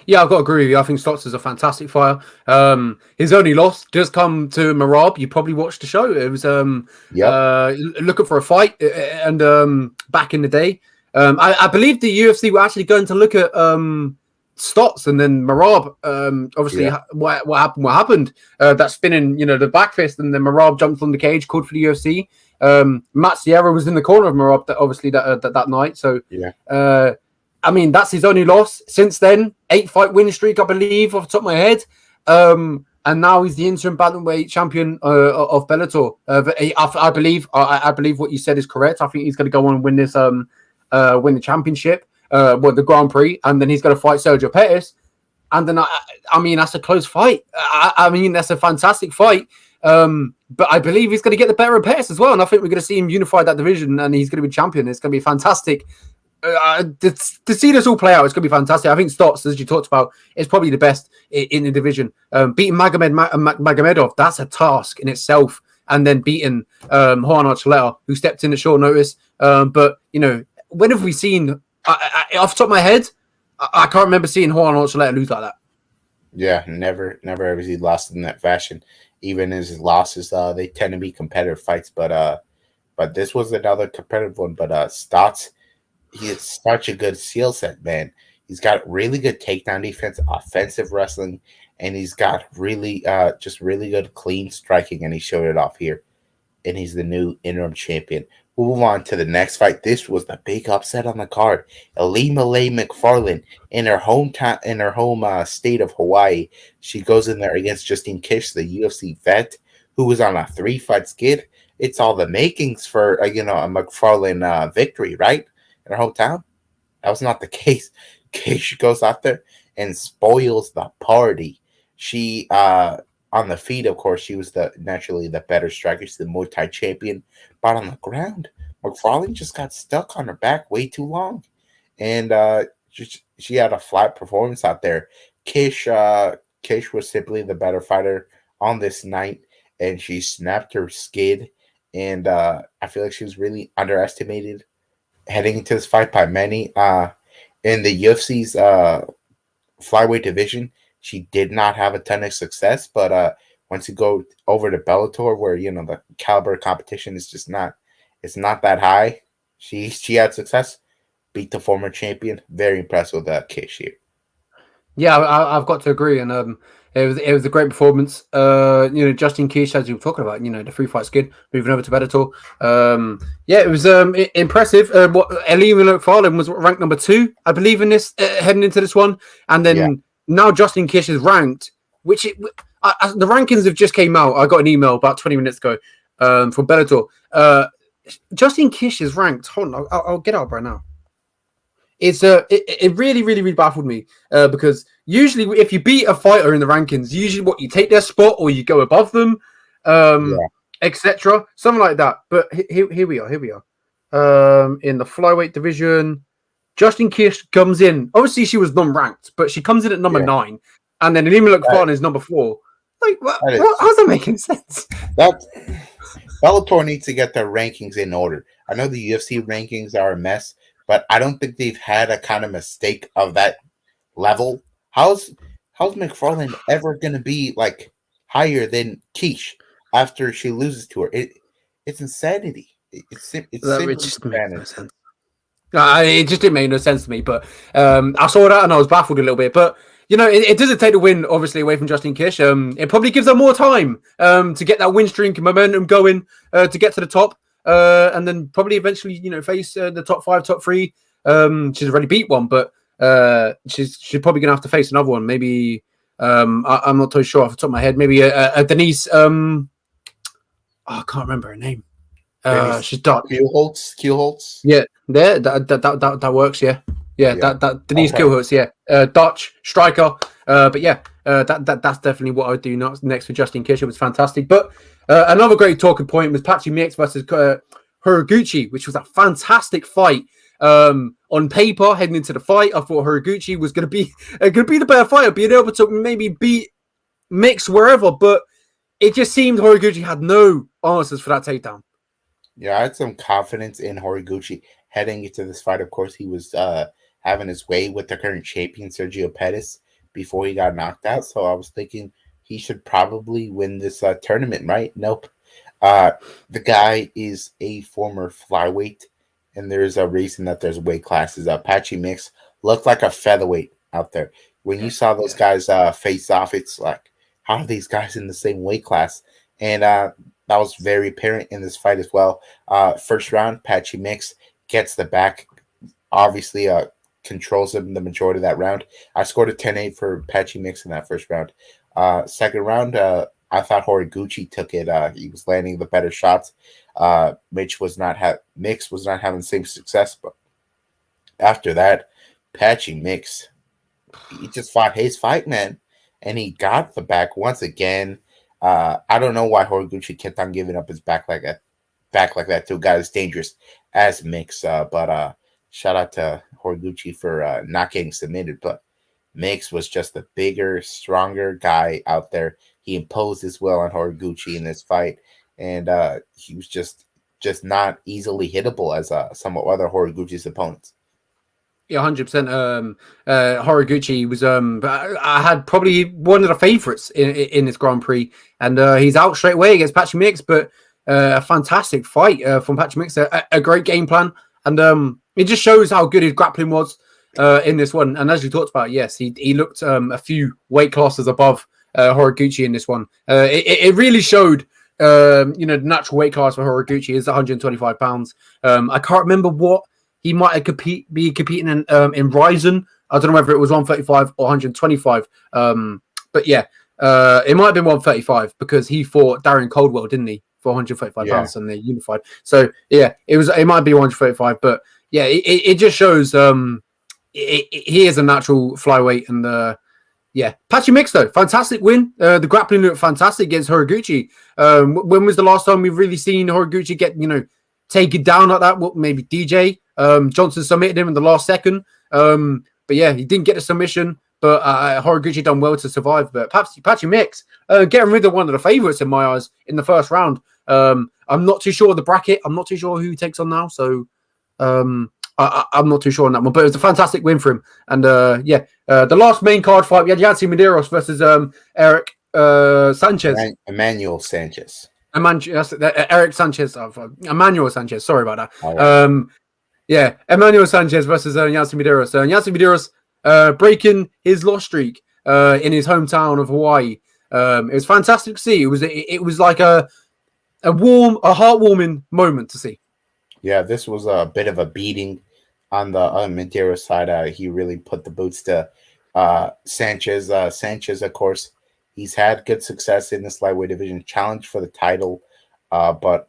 Yeah, I've got to agree with you. I think Stotts is a fantastic fighter. His only loss does come to Merab. You probably watched the show. It was looking for a fight, and back in the day, I believe the UFC were actually going to look at Stotts, and then Merab. Obviously, what happened? That spinning, the back fist, and then Merab jumped on the cage, called for the UFC. Matt Sierra was in the corner of Merab that night. So I mean, that's his only loss. Since then, 8-fight win streak, I believe, off the top of my head. And now he's the interim bantamweight champion of Bellator. I believe what you said is correct. I think he's going to go on and win this, win the championship, the Grand Prix, and then he's going to fight Sergio Pettis. And then, I mean, that's a close fight. I mean, that's a fantastic fight. But I believe he's going to get the better of Pettis as well. And I think we're going to see him unify that division, and he's going to be champion. It's going to be fantastic. To see this all play out, it's going to be fantastic. I think Stotts, as you talked about, is probably the best in the division. Beating Magomedov, that's a task in itself. And then beating Juan Archuleta, who stepped in at short notice. But, when have we seen, off the top of my head, I can't remember seeing Juan Archuleta lose like that.
Yeah, never ever he lost in that fashion. Even his losses, they tend to be competitive fights. But this was another competitive one. But Stotts, he has such a good skill set, man. He's got really good takedown defense, offensive wrestling, and he's got really good clean striking, and he showed it off here. And he's the new interim champion. We'll move on to the next fight. This was the big upset on the card. Ilima-Lei McFarlane in her hometown, in her home state of Hawaii. She goes in there against Justine Kish, the UFC vet, who was on a 3-fight skid. It's all the makings for a McFarlane victory, right? In her hometown. That was not the case. Kish goes out there and spoils the party. She on the feet, of course, she was naturally the better striker. She's the Muay Thai champion. But on the ground, McFarlane just got stuck on her back way too long. And she had a flat performance out there. Kish was simply the better fighter on this night, and she snapped her skid. And I feel like she was really underestimated heading into this fight by many. In the UFC's flyweight division, she did not have a ton of success, but once you go over to Bellator, where the caliber of competition is just not that high, she had success, beat the former champion. Very impressed with Kish here.
Yeah, I've got to agree, and it was a great performance. Justine Kish, as you were talking about, the 3-fight skid, moving over to Bellator. It was impressive. Ilima McFarlane was ranked number 2, I believe, in this heading into this one, and then now Justine Kish is ranked, which the rankings have just came out. I got an email about 20 minutes ago from Bellator. Justine Kish is ranked. Hold on, I'll get up right now. It's it really, really, really baffled me because usually if you beat a fighter in the rankings, usually you take their spot or you go above them, etc. Something like that. But here we are. In the flyweight division, Justine Kish comes in. Obviously, she was non-ranked, but she comes in at number 9, and then Ilima McFarlane is number 4. Like, how's that making sense?
Bellator needs to get their rankings in order. I know the UFC rankings are a mess, but I don't think they've had a kind of mistake of that level. How's McFarlane ever going to be like higher than Kish after she loses to her? It's insanity. It's simply insanity.
It just didn't make no sense to me. But I saw that and I was baffled a little bit. But it doesn't take the win obviously away from Justin Kish. It probably gives her more time to get that win streak and momentum going to get to the top, and then probably eventually face the top 5, top 3. She's already beat one, but she's probably gonna have to face another one. Maybe I'm not too sure off the top of my head. Maybe a Denise. I can't remember her name. She's Dutch.
Kielholtz.
Yeah, there that works. Yeah. That Denise Kielholtz. Yeah, Dutch striker. But yeah, that's definitely what I would do next for Justin Kish. It was fantastic. But another great talking point was Patchy Mix versus Horiguchi, which was a fantastic fight. On paper, heading into the fight, I thought Horiguchi was going to be the better fighter, being able to maybe beat Mix wherever, but it just seemed Horiguchi had no answers for that takedown.
Yeah, I had some confidence in Horiguchi heading into this fight. Of course, he was having his way with the current champion, Sergio Pettis, before he got knocked out. So I was thinking he should probably win this tournament, right? Nope. The guy is a former flyweight, and there's a reason that there's weight classes. Patchy Mix looked like a featherweight out there. When you saw those guys face off, it's like, how are these guys in the same weight class? And that was very apparent in this fight as well. First round, Patchy Mix gets the back, obviously controls him the majority of that round. I scored a 10-8 for Patchy Mix in that first round. Second round, I thought Horiguchi took it. He was landing the better shots. Mix was not having the same success, but after that, Patchy Mix, he just fought his fight, man, and he got the back once again. I don't know why Horiguchi kept on giving up his back like that to a guy as dangerous as Mix. But shout out to Horiguchi for not getting submitted. But Mix was just a bigger, stronger guy out there. He imposed his will on Horiguchi in this fight, and he was just not easily hittable as some of other Horiguchi's opponents.
Yeah, 100%. Horiguchi was I had probably one of the favorites in this Grand Prix, and he's out straight away against Patchy Mix. But a fantastic fight from Patchy Mix, a great game plan, and it just shows how good his grappling was in this one. And as you talked about, yes, he looked a few weight classes above Horiguchi in this one. It really showed. The natural weight class for Horiguchi is 125 pounds. I can't remember what he might be competing in Ryzen. I don't know whether it was 135 or 125. But yeah, it might have been 135 because he fought Darren Caldwell, didn't he, for 135 pounds, and they unified. So yeah, it might be 135, but yeah, it just shows he is a natural flyweight, and yeah, Patchy Mix though, fantastic win. The grappling looked fantastic against Horiguchi. When was the last time we've really seen Horiguchi get taken down like that? What, maybe DJ Johnson submitted him in the last second. But yeah, he didn't get a submission. But Horiguchi done well to survive. But Patchy Mix getting rid of one of the favorites in my eyes in the first round. I'm not too sure of the bracket. I'm not too sure who he takes on now. So I'm not too sure on that one. But it was a fantastic win for him. And the last main card fight, we had Yancy Medeiros versus Eric Sanchez.
Emmanuel Sanchez.
Eric Sanchez. Emmanuel Sanchez. Sorry about that.
Oh,
yeah. Emmanuel Sanchez versus Yancy Medeiros. Yancy Medeiros breaking his loss streak in his hometown of Hawaii. It was fantastic to see. It was like a heartwarming moment to see.
Yeah, this was a bit of a beating on the Medeiros side. He really put the boots to Sanchez. Sanchez, of course, he's had good success in this lightweight division, challenge for the title, but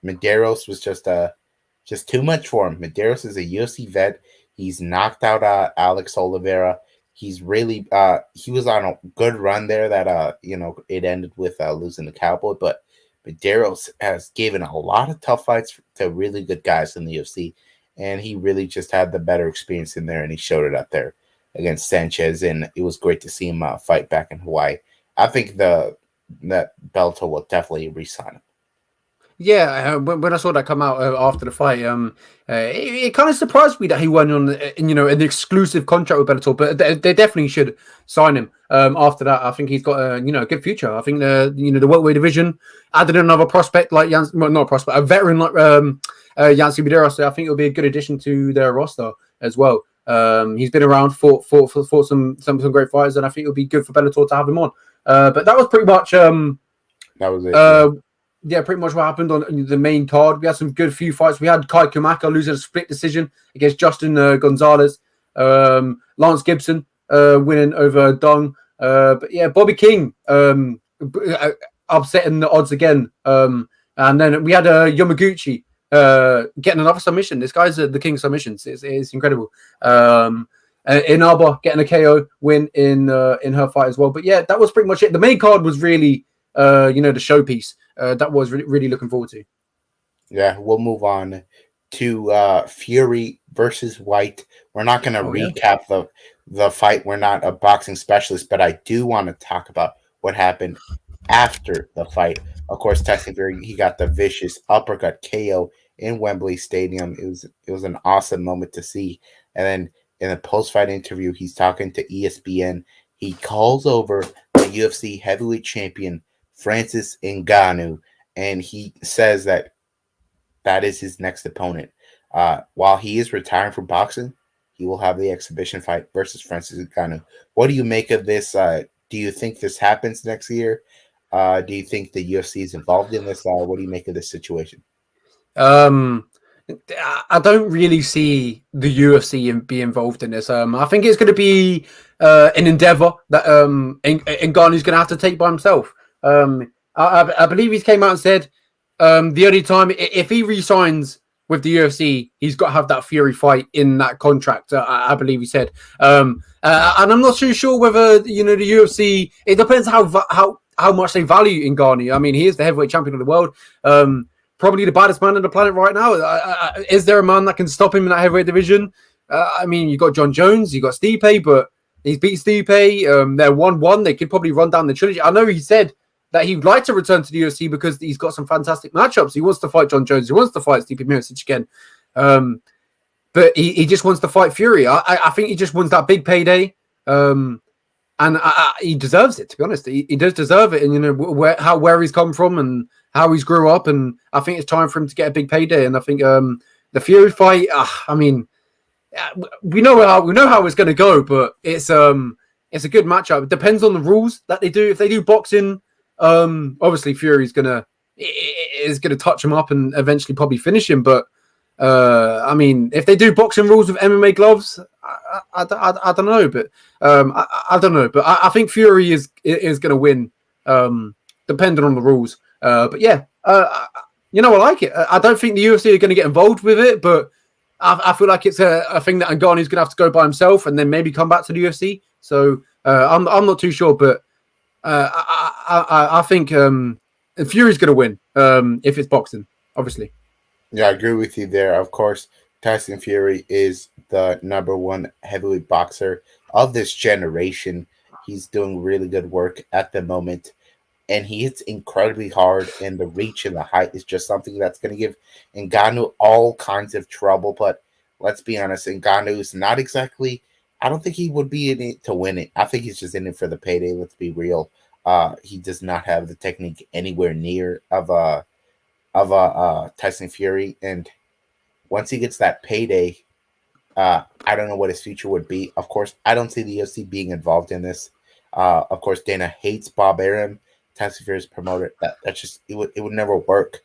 Medeiros was just too much for him. Medeiros is a UFC vet. He's knocked out Alex Oliveira. He's really he was on a good run there that it ended with losing the Cowboy, but Medeiros has given a lot of tough fights to really good guys in the UFC, and he really just had the better experience in there, and he showed it up there against Sanchez, and it was great to see him fight back in Hawaii. I think that Bellator will definitely re-sign him.
Yeah, when I saw that come out after the fight, it kind of surprised me that he went on, an exclusive contract with Bellator. But they definitely should sign him. After that, I think he's got a good future. I think the welterweight division added another prospect like not a prospect, a veteran like Yancy Medeiros. So I think it'll be a good addition to their roster as well. He's been around, fought some great fighters, and I think it'll be good for Bellator to have him on. But that was pretty much
that was it.
Yeah, pretty much what happened on the main card. We had some good few fights. We had Kai Kumaka losing a split decision against Justin Gonzalez. Lance Gibson winning over Dong. But yeah, Bobby King upsetting the odds again. And then we had Yamaguchi getting another submission. This guy's the king of submissions. It's incredible. Inaba getting a KO win in her fight as well. But yeah, that was pretty much it. The main card was really the showpiece. That was really looking forward to.
Yeah, we'll move on to Fury versus Wright. We're not going to recap the fight. We're not a boxing specialist, but I do want to talk about what happened after the fight. Of course, Tyson Fury, he got the vicious uppercut KO in Wembley Stadium. It was an awesome moment to see. And then in a post-fight interview, he's talking to ESPN. He calls over the UFC heavyweight champion Francis Inganu, and he says that is his next opponent. While he is retiring from boxing, he will have the exhibition fight versus Francis Ngannou. What do you make of this? Do you think this happens next year? Do you think the UFC is involved in this? What do you make of this situation?
I don't really see the UFC be involved in this. I think it's going to be an endeavor that Ngannou's going to have to take by himself. I believe he came out and said the only time if he resigns with the UFC, he's got to have that Fury fight in that contract. I believe he said, and I'm not too sure whether the UFC. It depends how much they value Ngannou. I mean, he is the heavyweight champion of the world. Probably the baddest man on the planet right now. Is there a man that can stop him in that heavyweight division? I mean, you got John Jones, you got Stipe, but he's beat Stipe. They're 1-1. They could probably run down the trilogy. I know he said that he'd like to return to the UFC because he's got some fantastic matchups. He wants to fight John Jones. He wants to fight Stipe Miocic again. But he just wants to fight Fury. I think he just wants that big payday. And he deserves it, to be honest. He does deserve it. And, where he's come from and how he's grew up. And I think it's time for him to get a big payday. And I think the Fury fight, I mean, we know how it's going to go, but it's a good matchup. It depends on the rules that they do. If they do boxing, obviously Fury's gonna touch him up and eventually probably finish him. But I mean, if they do boxing rules with MMA gloves, I don't know. But I don't know. But I think Fury is gonna win, depending on the rules. But yeah, I like it. I don't think the UFC are going to get involved with it, but I feel like it's a thing that Ngannou's going to have to go by himself and then maybe come back to the UFC. So I'm not too sure, but I think Fury's going to win if it's boxing, obviously.
Yeah, I agree with you there. Of course, Tyson Fury is the #1 heavyweight boxer of this generation. He's doing really good work at the moment. And he hits incredibly hard, and the reach and the height is just something that's going to give Ngannou all kinds of trouble. But let's be honest, Ngannou is not exactly. I don't think he would be in it to win it. I think he's just in it for the payday. Let's be real. He does not have the technique anywhere near of Tyson Fury, and once he gets that payday, I don't know what his future would be. Of course, I don't see the UFC being involved in this. Of course, Dana hates Bob Arum, Tyson Fury's promoter. That's just it would never work.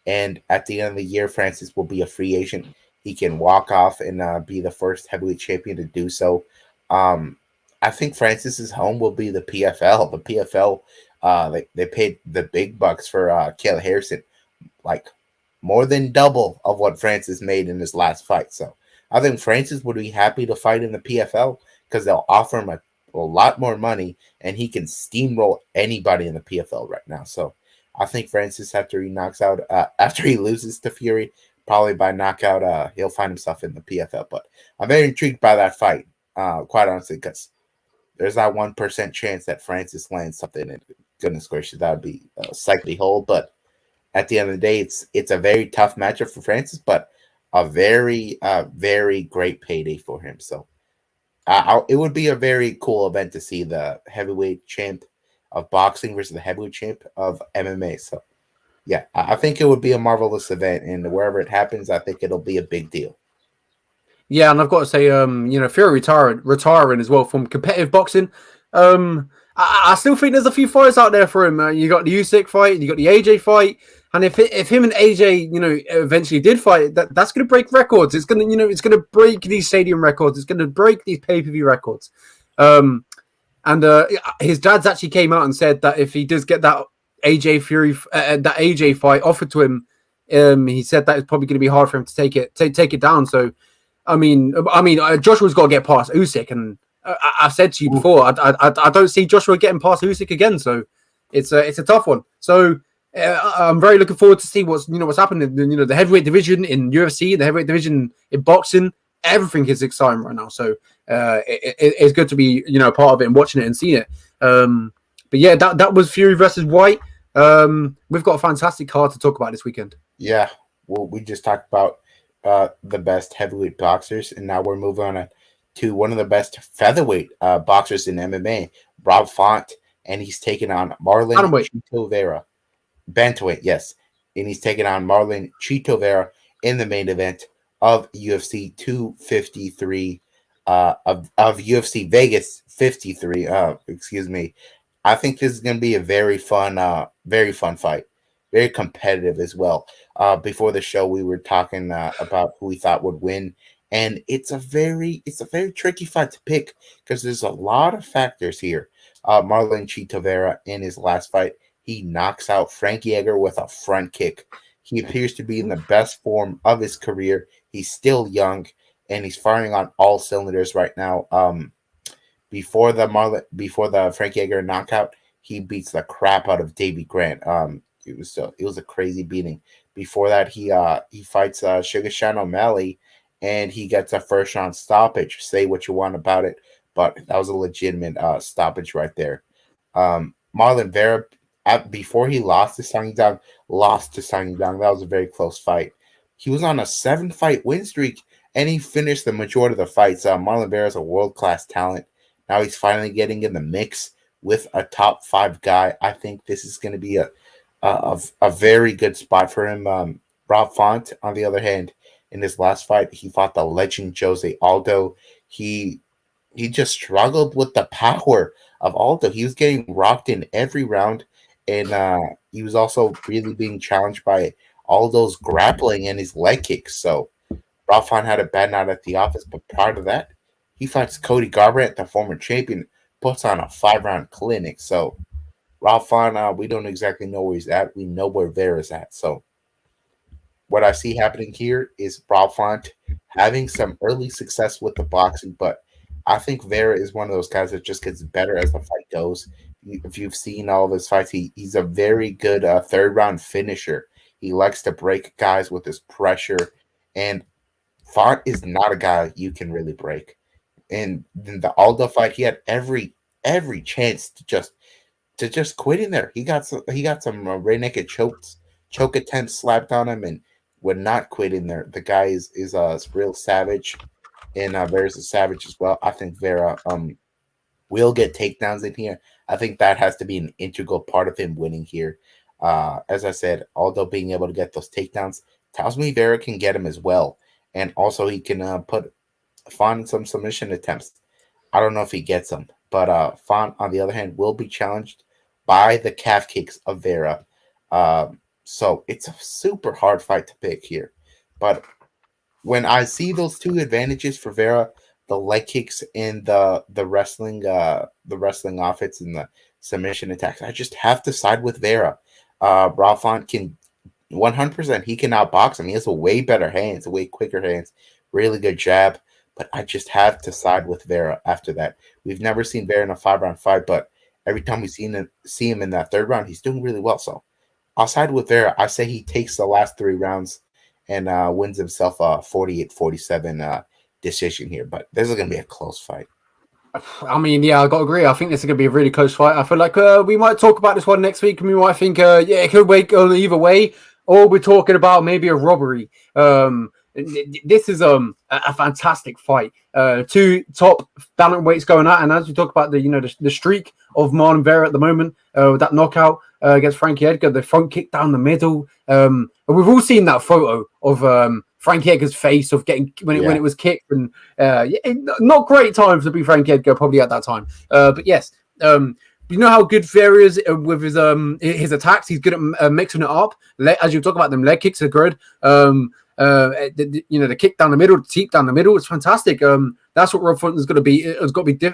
And at the end of the year, Francis will be a free agent. He can walk off and be the first heavyweight champion to do so. I think Francis's home will be the PFL. The PFL, they paid the big bucks for Kayla Harrison, like more than double of what Francis made in his last fight. So I think Francis would be happy to fight in the PFL because they'll offer him a lot more money, and he can steamroll anybody in the PFL right now. So I think Francis, after he loses to Fury, probably by knockout, he'll find himself in the PFL. But I'm very intrigued by that fight, quite honestly, because there's that 1% chance that Francis lands something. And goodness gracious, that would be a likely hole. But at the end of the day, it's a very tough matchup for Francis, but a very, very great payday for him. So it would be a very cool event to see the heavyweight champ of boxing versus the heavyweight champ of MMA. So Yeah, I think it would be a marvelous event, and wherever it happens, I think it'll be a big deal.
Yeah, and I've got to say, Fury retiring as well from competitive boxing. I still think there's a few fights out there for him. You got the Usyk fight, you got the AJ fight, and if him and AJ, eventually did fight, that's going to break records. It's going to, it's going to break these stadium records. It's going to break these pay-per-view records. And his dad's actually came out and said that if he does get that AJ fight offered to him, he said that it's probably going to be hard for him to take it down. So. I mean, Joshua's got to get past Usyk, and I've said to you before, I don't see Joshua getting past Usyk again. So it's a tough one. So I'm very looking forward to see what's happening. The heavyweight division in UFC, the heavyweight division in boxing, everything is exciting right now. So it's good to be part of it and watching it and seeing it. But yeah, that was Fury versus Wright. We've got a fantastic card to talk about this weekend.
Yeah, well, we just talked about the best heavyweight boxers, and now we're moving on to one of the best featherweight boxers in MMA, Rob Font, and he's taking on Marlon Chito Vera. Bantamweight, yes. And he's taking on Marlon Chito Vera in the main event of UFC 253, of UFC Vegas 53. Excuse me. I think this is going to be a very fun fight. Very competitive as well. Before the show, we were talking about who we thought would win, and it's a very tricky fight to pick because there's a lot of factors here. Marlon Chito Vera in his last fight, he knocks out Frankie Edgar with a front kick. He appears to be in the best form of his career. He's still young, and he's firing on all cylinders right now. Before the Frankie Edgar knockout, he beats the crap out of Davey Grant. It was a crazy beating. Before that, he fights Sugar Sean O'Malley, and he gets a first round stoppage. Say what you want about it, but that was a legitimate stoppage right there. Marlon Vera, before he lost to Song Yadong, that was a very close fight. He was on a 7-fight win streak, and he finished the majority of the fights. Marlon Vera is a world-class talent. Now he's finally getting in the mix with a top 5 guy. I think this is going to be a very good spot for him. Rob Font, on the other hand, in his last fight, he fought the legend Jose Aldo. He just struggled with the power of Aldo. He was getting rocked in every round, and he was also really being challenged by Aldo's grappling and his leg kicks. So Rob Font had a bad night at the office, but prior to that, he fights Cody Garbrandt, the former champion, puts on a 5-round clinic. So Rob Font, we don't exactly know where he's at. We know where Vera's at. So what I see happening here is Rob Font having some early success with the boxing, but I think Vera is one of those guys that just gets better as the fight goes. If you've seen all of his fights, he's a very good third-round finisher. He likes to break guys with his pressure, and Font is not a guy you can really break. And in the Aldo fight, he had every chance to just quit in there. He got some rear naked choke attempts slapped on him, and would not quit in there. The guy is a real savage, and Vera's a savage as well. I think Vera will get takedowns in here. I think that has to be an integral part of him winning here. As I said, Aldo being able to get those takedowns tells me Vera can get him as well, and also he can put Font in some submission attempts. I don't know if he gets them, but Font, on the other hand, will be challenged by the calf kicks of Vera. So it's a super hard fight to pick here. But when I see those two advantages for Vera, the leg kicks and the wrestling offense and the submission attacks, I just have to side with Vera. Rob Font can 100%, he can outbox him. He has a way better hands, a way quicker hands, really good jab. But I just have to side with Vera after that. We've never seen Vera in a 5-round fight, but every time we see him in that third round, he's doing really well. So I'll side with Vera. I say he takes the last 3 rounds and wins himself a 48-47 decision here. But this is going to be a close fight.
I mean, yeah, I got to agree. I think this is going to be a really close fight. I feel like we might talk about this one next week, and we might think, it could wait either way, or we're talking about maybe a robbery. this is a fantastic fight. Two top bantamweights going out, and as we talk about the streak of Marlon Vera at the moment, with that knockout against Frankie Edgar, the front kick down the middle. And we've all seen that photo of Frankie Edgar's face of getting when it was kicked, and not great times to be Frankie Edgar probably at that time. But yes, you know how good Vera is with his attacks. He's good at mixing it up. As you talk about, them leg kicks are good. The kick down the middle, the teep down the middle, it's fantastic. That's what Rob Font is going to be. It's got to be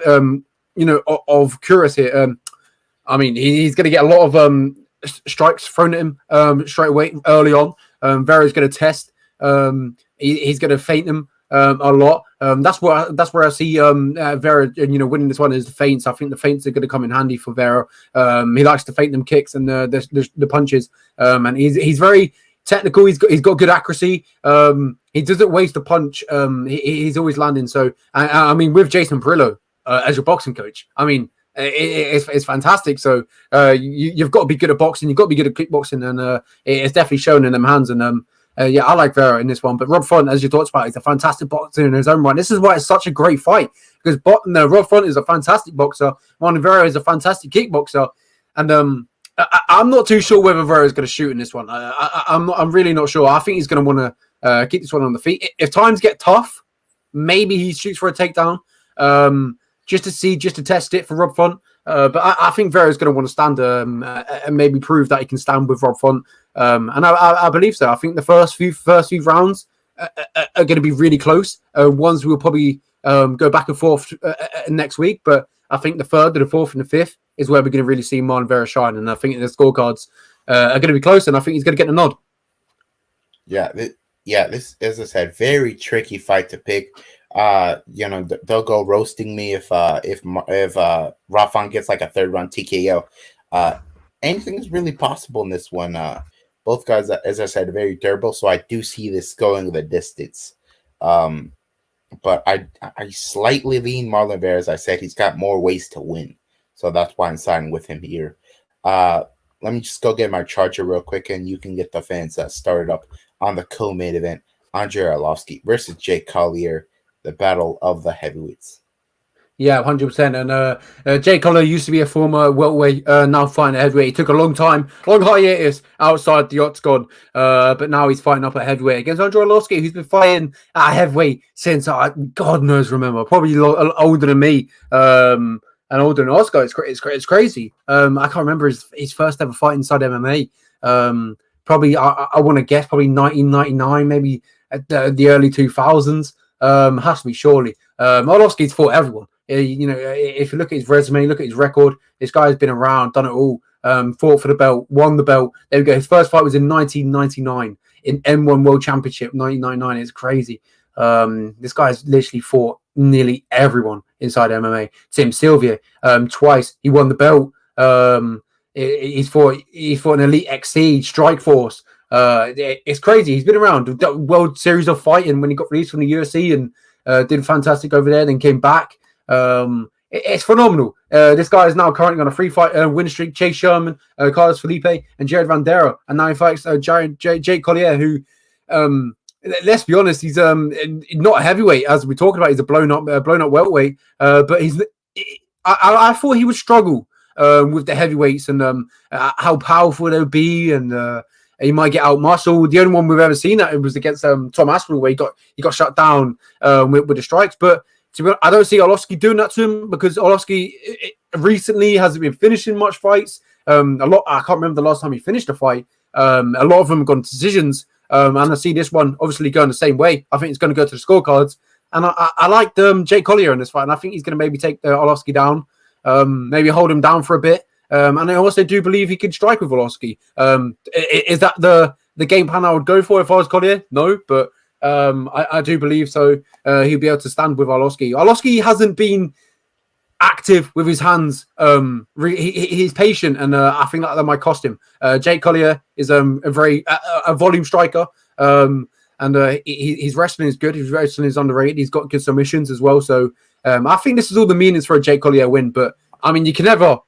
of curious here. I mean, he's going to get a lot of strikes thrown at him straight away early on. Vera's going to test. He's going to feint him a lot. That's where I see Vera, winning this one is the feints. I think the feints are going to come in handy for Vera. He likes to feint them kicks and the punches. And he's very technical. He's got good accuracy. He doesn't waste a punch. He's always landing. So I mean, with Jason Perillo as your boxing coach, I mean, it's fantastic. So you've got to be good at boxing. You've got to be good at kickboxing, and it's definitely shown in them hands. And I like Vera in this one. But Rob Font, as you talked about, he's a fantastic boxer in his own right. This is why it's such a great fight, because Rob Font is a fantastic boxer. Marlon Vera is a fantastic kickboxer, and I'm not too sure whether Vera is going to shoot in this one. I'm really not sure. I think he's going to want to keep this one on the feet. If times get tough, maybe he shoots for a takedown. Just to test it for Rob Font. But I think Vera is going to want to stand and maybe prove that he can stand with Rob Font. And I believe so. I think the first few rounds are going to be really close. Ones will probably go back and forth next week. But I think the third, the fourth, and the fifth is where we're going to really see Marlon Vera shine. And I think the scorecards are going to be close. And I think he's going to get the nod.
This, as I said, very tricky fight to pick. They'll go roasting me if Rafon gets like a third round TKO. Anything is really possible in this one. Both guys, as I said, are very durable, so I do see this going the distance. But I slightly lean Marlon Vera. As I said, he's got more ways to win, so that's why I'm siding with him here. Let me just go get my charger real quick, and you can get the fans started up on the co-main event. Andrei Arlovski versus Jake Collier. The battle of the heavyweights.
Yeah, 100%. And Jake Collier used to be a former welterweight, now fighting at heavyweight. He took a long hiatus outside the octagon, but now he's fighting up at heavyweight against Andrei Arlovski, who's been fighting at heavyweight since God knows, probably older than me, and older than Oscar. It's crazy. I can't remember his first ever fight inside MMA. Probably I want to guess probably 1999, maybe at the early 2000s. Has to be surely. Arlovski's fought everyone. If you look at his resume, look at his record, this guy's been around, done it all. Fought for the belt, won the belt. There we go. His first fight was in 1999 in M1 World Championship, 1999. It's crazy. This guy's literally fought nearly everyone inside MMA. Tim Sylvia, twice. He won the belt. He's fought an Elite XC, Strike Force. It's crazy. He's been around the World Series of Fighting when he got released from the UFC and did fantastic over there, then came back. It's phenomenal. This guy is now currently on a free fight win streak. Chase Sherman, Carlos Felipe, and Jared Vandera, and now he fights Jake Collier, who, let's be honest, he's not a heavyweight as we're talking about. He's a blown up welterweight, but I thought he would struggle with the heavyweights and how powerful they'll be, and he might get out muscled. The only one we've ever seen that it was against Tom Aspinall, where he got shut down with the strikes. But I don't see Arlovski doing that to him, because Arlovski recently hasn't been finishing much fights. I can't remember the last time he finished a fight. A lot of them have gone to decisions, and I see this one obviously going the same way. I think it's going to go to the scorecards, and I like Jake Collier in this fight, and I think he's going to maybe take Arlovski down, maybe hold him down for a bit. And I also do believe he can strike with Arlovski. Is that the game plan I would go for if I was Collier? No, but I do believe so. He'll be able to stand with Arlovski. Arlovski hasn't been active with his hands. He's patient, and I think that might cost him. Jake Collier is a volume striker, and his wrestling is good. His wrestling is underrated. He's got good submissions as well. So I think this is all the meanings for a Jake Collier win. But I mean, you can never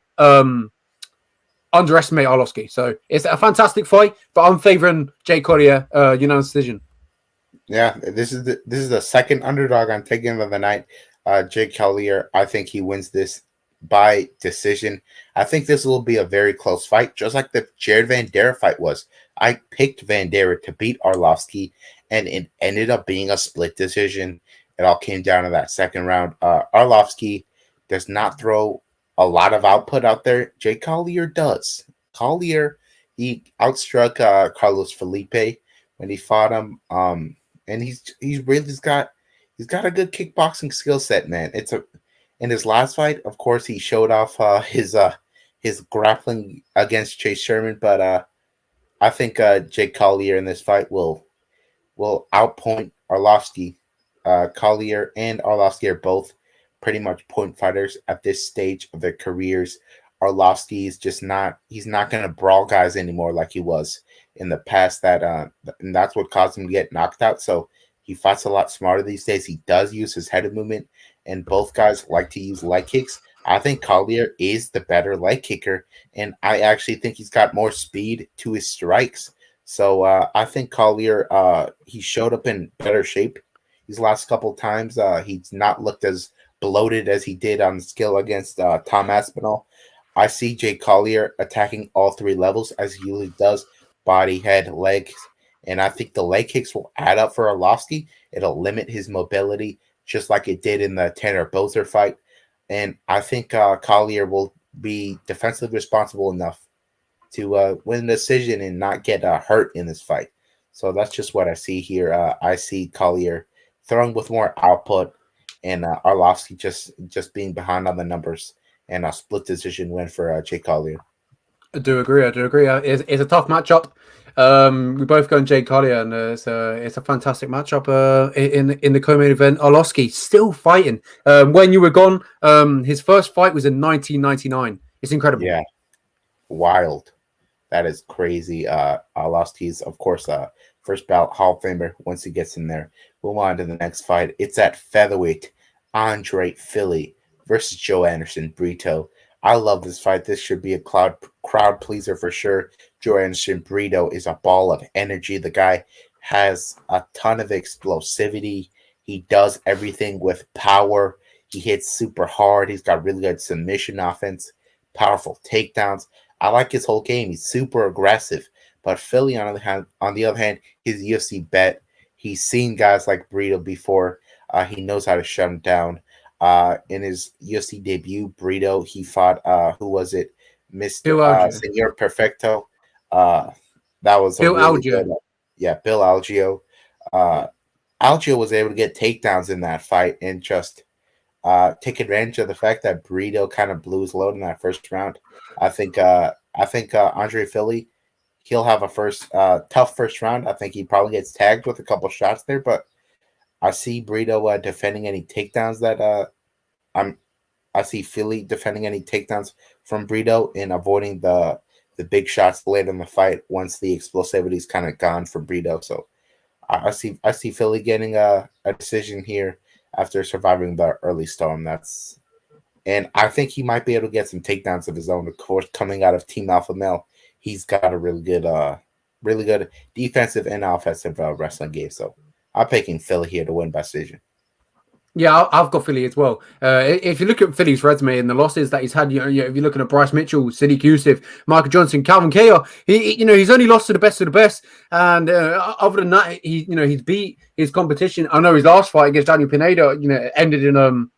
underestimate Arlovski. So it's a fantastic fight, but I'm favoring Jake Collier unanimous decision.
Yeah, this is the second underdog I'm taking of the night. Jake Collier, I think he wins this by decision. I think this will be a very close fight, just like the Jared Van Dare fight was. I picked Van Dare to beat Arlovsky, and it ended up being a split decision. It all came down to that second round. Arlovsky does not throw a lot of output out there. Jake Collier does. Collier, he outstruck Carlos Felipe when he fought him. And he's got a good kickboxing skill set, man. In his last fight, of course, he showed off his grappling against Chase Sherman, but I think Jake Collier in this fight will outpoint Arlovsky. Collier and Arlovsky are both pretty much point fighters at this stage of their careers. Arlovsky is just he's not going to brawl guys anymore like he was in the past. And that's what caused him to get knocked out. So he fights a lot smarter these days. He does use his head movement, and both guys like to use leg kicks. I think Collier is the better leg kicker, and I actually think he's got more speed to his strikes. So I think Collier, he showed up in better shape these last couple times. He's not looked as bloated as he did on the skill against Tom Aspinall. I see Jake Collier attacking all three levels as he usually does: body, head, legs. And I think the leg kicks will add up for Arlovsky. It'll limit his mobility, just like it did in the Tanner Bozer fight. And I think Collier will be defensively responsible enough to win the decision and not get hurt in this fight. So that's just what I see here. I see Collier throwing with more output, and Arlovsky just being behind on the numbers, and a split decision win for Jake Collier.
I do agree. It's a tough matchup. We both go on Jake Collier, and it's a fantastic matchup in the co-main event. Arlovsky still fighting. When you were gone, his first fight was in 1999. It's incredible.
Yeah, wild. That is crazy. Arlovsky's, of course, first ballot Hall of Famer once he gets in there. Move on to the next fight. It's at featherweight. Andre Philly versus Joe Anderson Brito. I love this fight. This should be a crowd pleaser for sure. Joe Anderson Brito is a ball of energy. The guy has a ton of explosivity. He does everything with power. He hits super hard. He's got really good submission offense, powerful takedowns. I like his whole game. He's super aggressive. But Philly, on the other hand, he's a UFC vet. He's seen guys like Brito before. He knows how to shut him down. In his UFC debut, Brito, he fought who was it? Mr. Senor Perfecto. That was
Bill
really
Algeo.
Good, Bill Algeo. Algeo was able to get takedowns in that fight and just take advantage of the fact that Brito kind of blew his load in that first round. I think Andre Philly, he'll have a tough first round. I think he probably gets tagged with a couple shots there, but I see Brito defending any takedowns that I see Philly defending any takedowns from Brito and avoiding the big shots later in the fight once the explosivity is kind of gone from Brito. So I see Philly getting a decision here after surviving the early storm. And I think he might be able to get some takedowns of his own. Of course, coming out of Team Alpha Male, he's got a really good defensive and offensive wrestling game. So I'm picking Philly here to win by decision.
Yeah, I've got Philly as well. If you look at Philly's resume and the losses that he's had, if you're looking at Bryce Mitchell, Sadiq Youssef, Michael Johnson, Calvin Keogh, he's only lost to the best of the best. And other than that, he's beat his competition. I know his last fight against Daniel Pineda, ended in an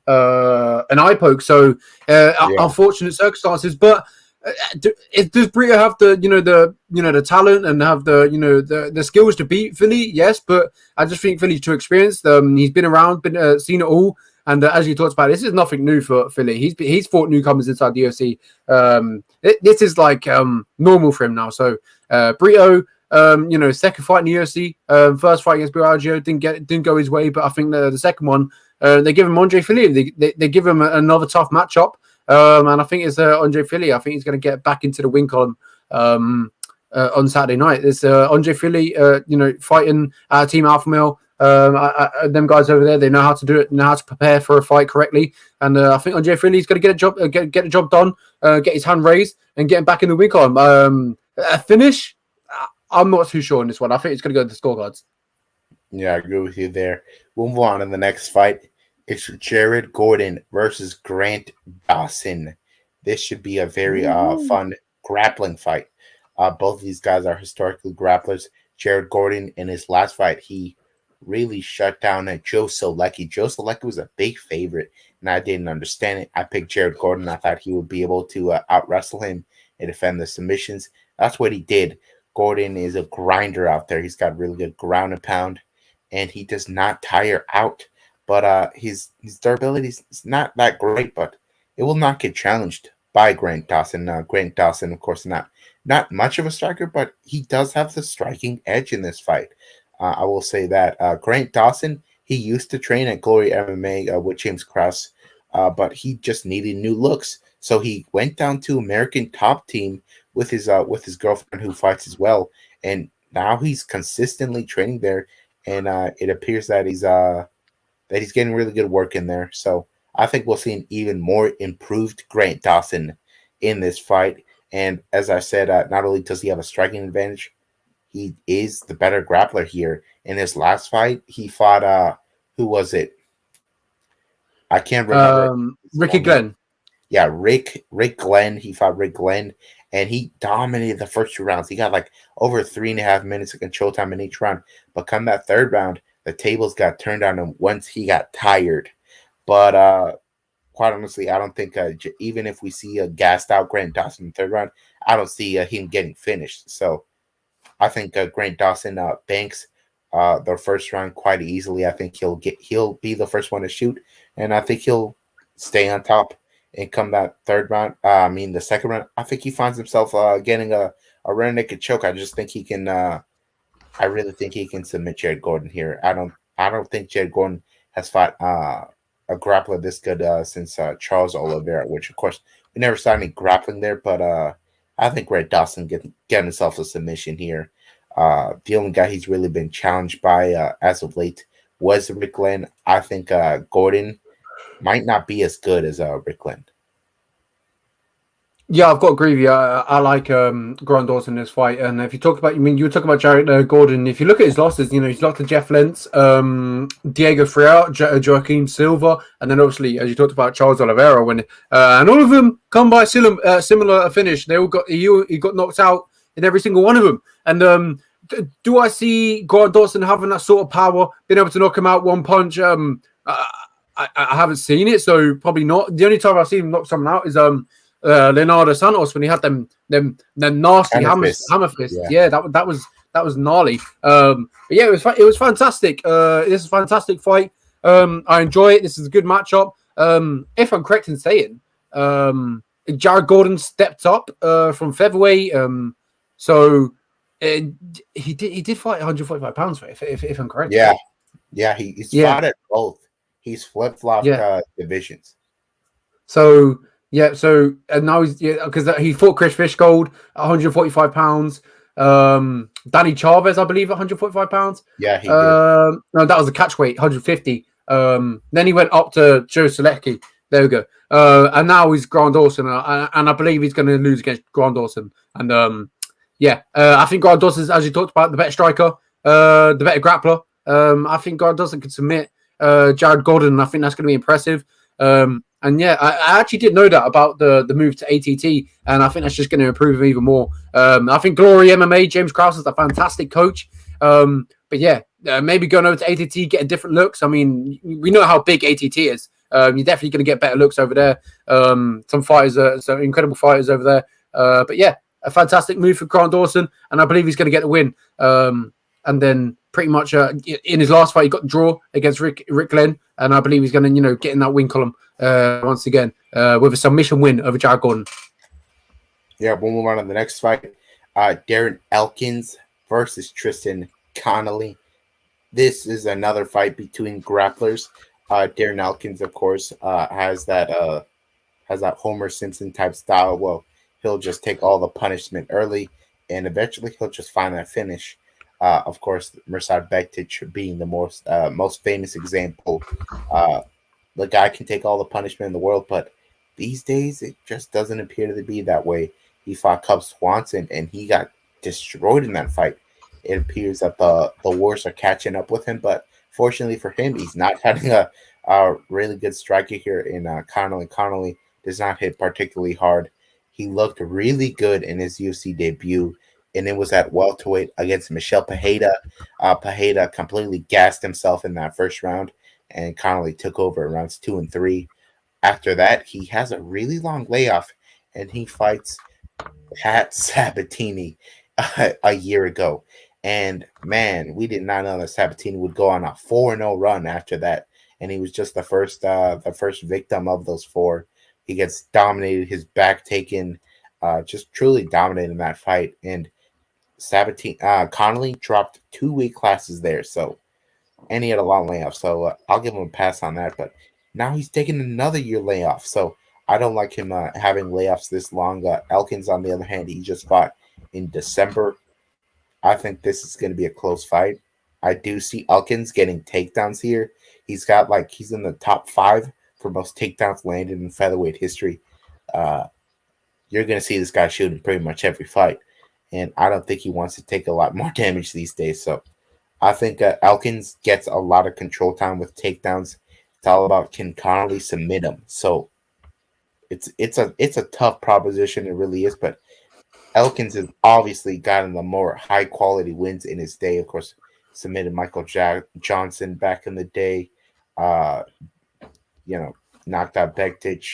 eye poke. So unfortunate circumstances, but. Does Brito have the talent and have the skills to beat Philly? Yes, but I just think Philly's too experienced. He's been around, seen it all, and as you talked about, this is nothing new for Philly. He's fought newcomers inside the UFC. This is like normal for him now. So Brito, second fight in the UFC, first fight against Bill Algeo didn't go his way, but I think the second one they give him Andre Philly. They give him another tough matchup. And I think it's Andre Philly. I think he's going to get back into the win column on Saturday night. There's Andre Philly, fighting Team Alpha Male. Them guys over there, they know how to do it, know how to prepare for a fight correctly. And I think Andre Philly's going to get the job done, get his hand raised, and get him back in the win column. A finish, I'm not too sure on this one. I think it's going to go to the scorecards.
Yeah, I agree with you there. We'll move on to the next fight. It's Jared Gordon versus Grant Dawson. This should be a very
Woo-hoo.
fun grappling fight. Both of these guys are historically grapplers. Jared Gordon, in his last fight, he really shut down Joe Solecki. Joe Solecki was a big favorite, and I didn't understand it. I picked Jared Gordon. I thought he would be able to out wrestle him and defend the submissions. That's what he did. Gordon is a grinder out there. He's got really good ground and pound, and he does not tire out. But his durability is not that great, but it will not get challenged by Grant Dawson. Grant Dawson, of course, not much of a striker, but he does have the striking edge in this fight. I will say that Grant Dawson, he used to train at Glory MMA with James Krause, but he just needed new looks, so he went down to American Top Team with his girlfriend who fights as well, and now he's consistently training there, and it appears that he's getting really good work in there. So I think we'll see an even more improved Grant Dawson in this fight. And as I said, not only does he have a striking advantage, he is the better grappler here. In his last fight, he fought who was it? I can't remember.
Ricky Glenn.
Yeah, Rick Glenn. He fought Rick Glenn, and he dominated the first 2 rounds. He got like over 3.5 minutes of control time in each round. But come that third round, the tables got turned on him once he got tired. But quite honestly, I don't think even if we see a gassed out Grant Dawson in the third round, I don't see him getting finished. So I think Grant Dawson banks the first round quite easily. I think he'll be the first one to shoot, and I think he'll stay on top and come that third round. The second round, I think he finds himself getting a rear naked choke. I just think he can. I really think he can submit Jared Gordon here. I don't think Jared Gordon has fought a grappler this good since Charles Oliveira, which of course we never saw any grappling there, but I think Grant Dawson get himself a submission here. The only guy he's really been challenged by as of late was Rick Glenn. I think Gordon might not be as good as Rick Glenn.
Yeah, I've got to agree with you. I like Grant Dawson in this fight. And if you talk about, you were talking about Jared Gordon. If you look at his losses, he's lost to Jeff Lentz, Diego Freire, Joaquin Silva, and then obviously, as you talked about, Charles Oliveira. And all of them come by similar finish. They all he got knocked out in every single one of them. And do I see Grant Dawson having that sort of power, being able to knock him out one punch? I haven't seen it, so probably not. The only time I've seen him knock someone out is Leonardo Santos when he had them nasty hammer fists. Yeah, that was gnarly. But yeah, it was fantastic. This is a fantastic fight. I enjoy it. This is a good matchup. If I'm correct in saying, Jared Gordon stepped up from featherweight. So he did fight 145 pounds if I'm correct.
Yeah, he's fought at both. He's flip-flopped divisions.
So and now he's because he fought Chris Fishgold at 145 pounds. Danny Chavez, I believe, at 145 pounds.
Yeah, he did.
No, that was the catch weight, 150. Then he went up to Joe Solecki. There we go. And now he's Grant Dawson, and I believe he's going to lose against Grant Dawson. And I think Grant Dawson, as you talked about, the better striker, the better grappler. I think Grant Dawson could submit Jared Gordon, and I think that's going to be impressive. And yeah, I actually didn't know that about the move to ATT, and I think that's just going to improve him even more. I think Glory MMA, James Krause is a fantastic coach. But yeah, maybe going over to ATT, getting different looks. I mean, we know how big ATT is. You're definitely going to get better looks over there. Some fighters, some incredible fighters over there. But yeah, a fantastic move for Grant Dawson, and I believe he's going to get the win. And then pretty much in his last fight, he got the draw against Rick Glenn, and I believe he's going to, get in that win column once again with a submission win over Jared Gordon.
Yeah, we'll move on to the next fight. Darren Elkins versus Tristan Connolly. This is another fight between grapplers. Darren Elkins, of course, has that Homer Simpson type style. Well, he'll just take all the punishment early, and eventually he'll just find that finish. Of course, Mirsad Bektic being the most famous example. The guy can take all the punishment in the world, but these days it just doesn't appear to be that way. He fought Cub Swanson, and he got destroyed in that fight. it appears that the wars are catching up with him. But fortunately for him, he's not having a really good striker here in Connolly. Connolly does not hit particularly hard. He looked really good in his UFC debut, and it was at welterweight against Michel Pereira. Pereira completely gassed himself in that first round, and Connolly took over in rounds 2 and 3. After that, he has a really long layoff, and he fights Pat Sabatini a year ago. And man, we did not know that Sabatini would go on a 4-0 run after that. And he was just the first victim of those four. He gets dominated, his back taken, just truly dominating that fight. And Sabatini, Connolly dropped 2 weight classes there, so and he had a long layoff. So I'll give him a pass on that. But now he's taking another year layoff, so I don't like him having layoffs this long. Elkins, on the other hand, he just fought in December. I think this is going to be a close fight. I do see Elkins getting takedowns here. He's in the top 5 for most takedowns landed in featherweight history. You're going to see this guy shooting pretty much every fight, and I don't think he wants to take a lot more damage these days. So I think Elkins gets a lot of control time with takedowns. It's all about, can Connolly submit him. So it's a tough proposition. It really is, but Elkins has obviously gotten the more high quality wins in his day. Of course, submitted Michael Johnson back in the day. Knocked out Bektic.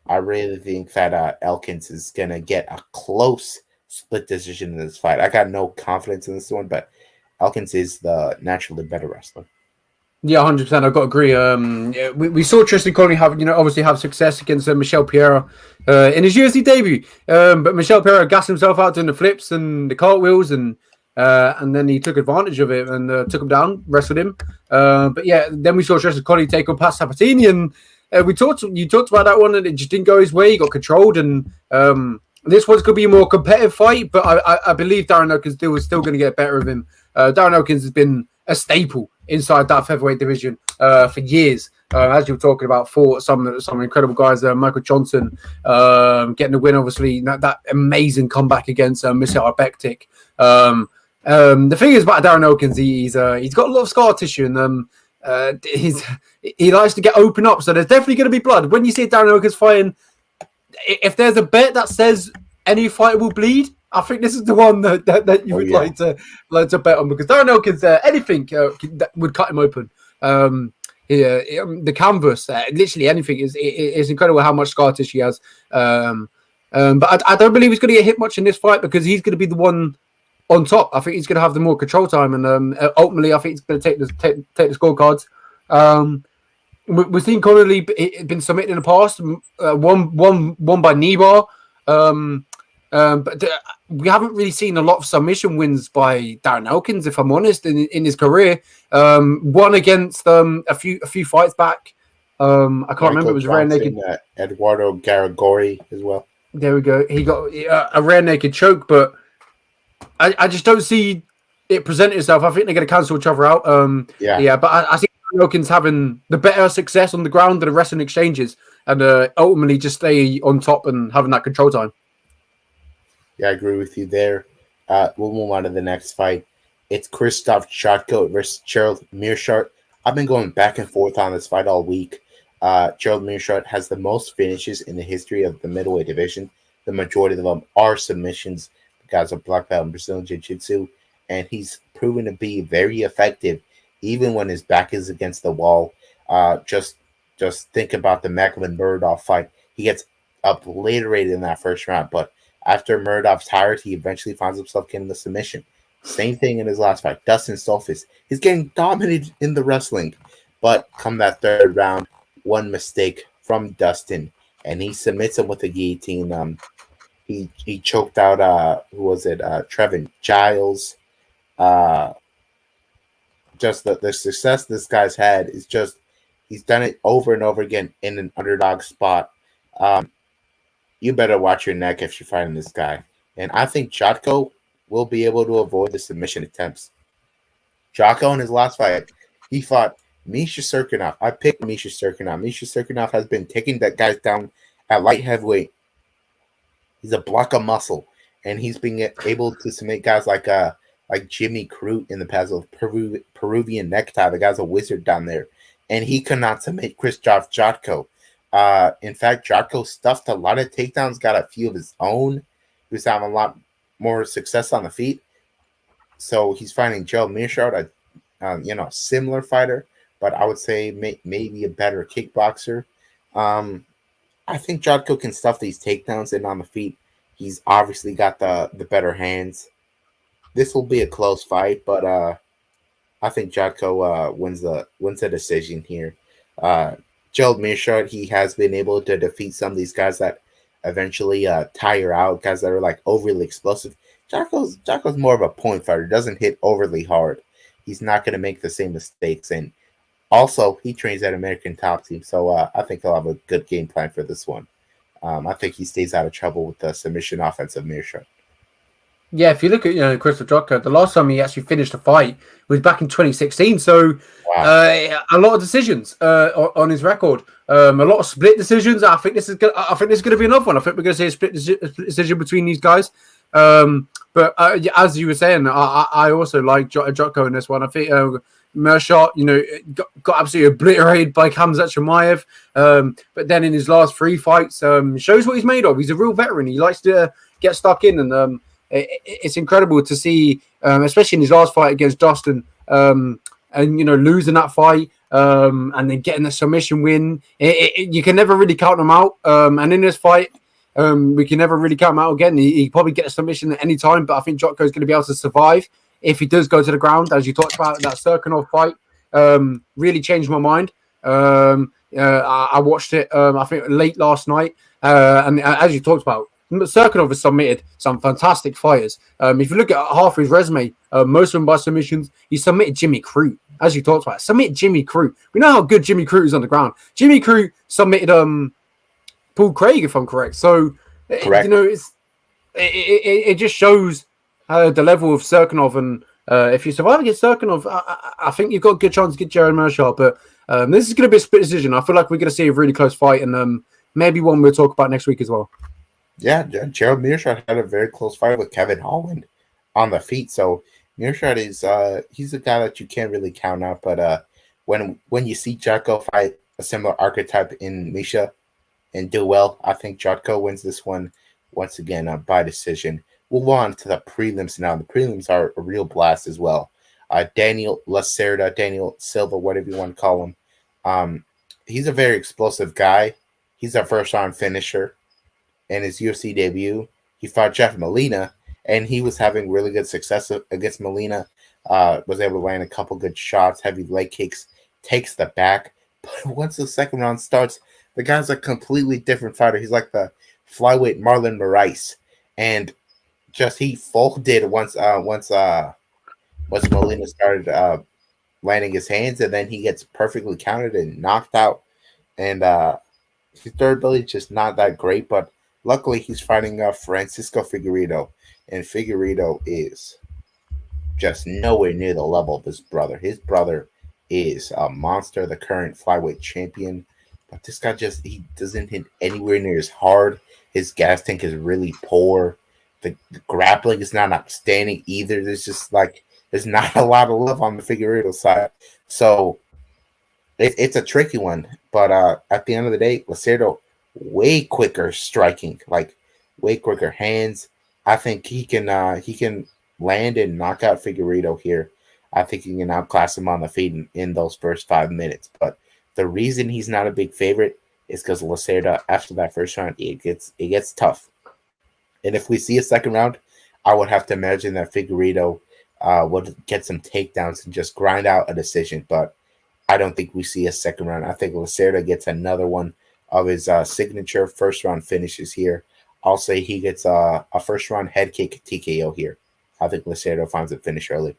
I really think that Elkins is gonna get a close split decision in this fight. I got no confidence in this one, but Elkins is the naturally better wrestler.
Yeah, 100%. I've got to agree. Yeah, we saw Tristan Connolly obviously have success against Michel Pereira in his UFC debut. But Michel Pereira gassed himself out doing the flips and the cartwheels, and then he took advantage of it and took him down, wrestled him. But yeah, then we saw Tristan Connolly take on Pat Sabatini, and you talked about that one, and it just didn't go his way. He got controlled, and this one's going to be a more competitive fight. But I believe Darren Elkins was still going to get better of him. Darren Elkins has been a staple inside that featherweight division for years. As you were talking about, fought some incredible guys. Michael Johnson getting the win, obviously, that amazing comeback against Michel Bektic. The thing is about Darren Elkins, he's got a lot of scar tissue, and he likes to get open up. So there's definitely going to be blood when you see Darren Elkins fighting. If there's a bet that says any fighter will bleed, I think this is the one that you would like to bet on, because Darren Elkins, anything that would cut him open. The canvas, literally anything is incredible how much scar tissue he has. But I don't believe he's going to get hit much in this fight, because he's going to be the one on top. I think he's going to have the more control time, and ultimately, I think he's going to take the scorecards. We've seen Connolly been submitted in the past, one by knee bar. But we haven't really seen a lot of submission wins by Darren Elkins, if I'm honest, in his career. One against a few fights back. I can't remember. It was a rare naked.
Eduardo Garagori as well.
There we go. He got a rare naked choke, but I just don't see it present itself. I think they're going to cancel each other out. But I see Darren Elkins having the better success on the ground than the wrestling exchanges, and ultimately just stay on top and having that control time.
Yeah, I agree with you there. We'll move on to the next fight. It's Krzysztof Jotko versus Gerald Meerschaert. I've been going back and forth on this fight all week. Gerald Meerschaert has the most finishes in the history of the middleweight division. The majority of them are submissions. The guy's a black belt in Brazilian Jiu-Jitsu, and he's proven to be very effective even when his back is against the wall. Just think about the Makhachev-Muradov fight. He gets obliterated in that first round, but after Muradov's tired, he eventually finds himself getting the submission. Same thing in his last fight. Dustin Stolfus is getting dominated in the wrestling. But come that third round, one mistake from Dustin, and he submits him with a guillotine. He choked out, Trevin Giles. Just the success this guy's had is just, he's done it over and over again in an underdog spot. You better watch your neck if you're fighting this guy. And I think Jotko will be able to avoid the submission attempts. Jotko in his last fight, he fought Misha Serkinov. I picked Misha Serkinov. Misha Serkinov has been taking that guy down at light heavyweight. He's a block of muscle, and he's being able to submit guys like like Jimmy Crute in the past with Peruvian necktie. The guy's a wizard down there, and he could not submit Krzysztof Jotko. In fact, Jotko stuffed a lot of takedowns, got a few of his own. He was having a lot more success on the feet. So he's fighting Joe Mearshart, a similar fighter, but I would say maybe a better kickboxer. I think Jotko can stuff these takedowns in on the feet. He's obviously got the better hands. This will be a close fight, but I think Jotko wins the decision here. Joe Mearshart, he has been able to defeat some of these guys that eventually tire out, guys that are like overly explosive. Jotko's more of a point fighter, doesn't hit overly hard. He's not going to make the same mistakes, and also he trains at American Top Team, so I think he'll have a good game plan for this one. I think he stays out of trouble with the submission offense of Mearshart.
Yeah, if you look at Krzysztof Jotko, the last time he actually finished a fight was back in 2016. So wow. A lot of decisions on his record, a lot of split decisions. I think this is going to be another one. I think we're going to see a split decision between these guys. But as you were saying, I also like Jotko in this one. I think Mearshart, got absolutely obliterated by Khamzat Chimaev. But then in his last 3 fights, shows what he's made of. He's a real veteran. He likes to get stuck in, and it's incredible to see, especially in his last fight against Dustin, and losing that fight, and then getting the submission win. You can never really count him out. And in this fight, we can never really count him out again. He probably get a submission at any time, but I think Jotko is going to be able to survive if he does go to the ground. As you talked about, that Serkinov fight really changed my mind. I watched it, I think, late last night, and as you talked about, Serkinov has submitted some fantastic fighters. If you look at half his resume, most of them by submissions, he submitted Jimmy Crute, as you talked about. Submit Jimmy Crute. We know how good Jimmy Crute is on the ground. Jimmy Crute submitted Paul Craig, if I'm correct. So,
correct.
It just shows the level of Serkinov, and if you survive against Serkinov, I think you've got a good chance to get Jared Mearshart. But this is going to be a split decision. I feel like we're going to see a really close fight, and maybe one we'll talk about next week as well.
Yeah, Gerald Mearshart had a very close fight with Kevin Holland on the feet. So Mearshart is he's a guy that you can't really count out. But when you see Jotko fight a similar archetype in Misha and do well, I think Jotko wins this one once again by decision. We'll move on to the prelims now. The prelims are a real blast as well. Daniel Lacerda, Daniel Silva, whatever you want to call him. He's a very explosive guy. He's a first-round finisher. In his UFC debut, he fought Jeff Molina, and he was having really good success against Molina. Was able to land a couple good shots, heavy leg kicks, takes the back. But once the second round starts, the guy's a completely different fighter. He's like the flyweight Marlon Moraes, and just he folded once Molina started landing his hands, and then he gets perfectly counted and knocked out. And his durability is just not that great, but luckily, he's fighting Francisco Figueiredo, and Figueiredo is just nowhere near the level of his brother. His brother is a monster, the current flyweight champion, but this guy he doesn't hit anywhere near as hard. His gas tank is really poor. The grappling is not outstanding either. There's not a lot of love on the Figueiredo side. So it's a tricky one, but at the end of the day, Lacerda way quicker striking, like way quicker hands. I think he can land and knock out Figueiredo here. I think he can outclass him on the feet in those first 5 minutes. But the reason he's not a big favorite is because Lacerda, after that first round, it gets tough. And if we see a second round, I would have to imagine that Figueiredo would get some takedowns and just grind out a decision. But I don't think we see a second round. I think Lacerda gets another one of his signature first-round finishes here. I'll say he gets a first-round head kick TKO here. I think Lacerda finds a finish early.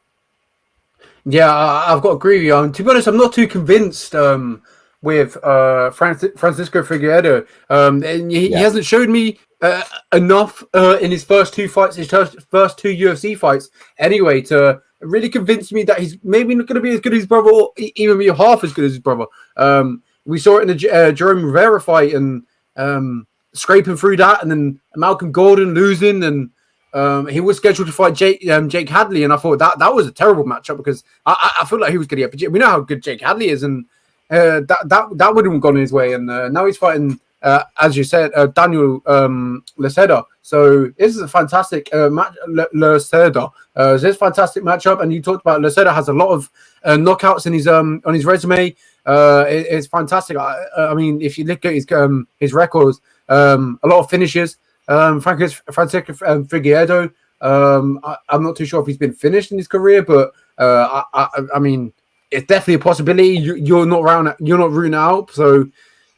Yeah, I've got to agree with you. To be honest, I'm not too convinced with Francisco Figueiredo. He hasn't showed me enough in his first 2 fights, his first 2 UFC fights, anyway, to really convince me that he's maybe not going to be as good as his brother, or even be half as good as his brother. We saw it in the Jerome Rivera fight, and scraping through that, and then Malcolm Gordon losing, and he was scheduled to fight Jake Hadley, and I thought that was a terrible matchup because I feel like he was going to get. We know how good Jake Hadley is, and that wouldn't have gone his way. And now he's fighting, as you said, Daniel Laceda. So this is a fantastic match. Laceda, this is a fantastic matchup, and you talked about Laceda has a lot of knockouts in his on his resume. It's fantastic. I mean, if you look at his records, a lot of finishes. Francisco Figueiredo. I'm not too sure if he's been finished in his career, but I mean, it's definitely a possibility. You're not rooting out. So,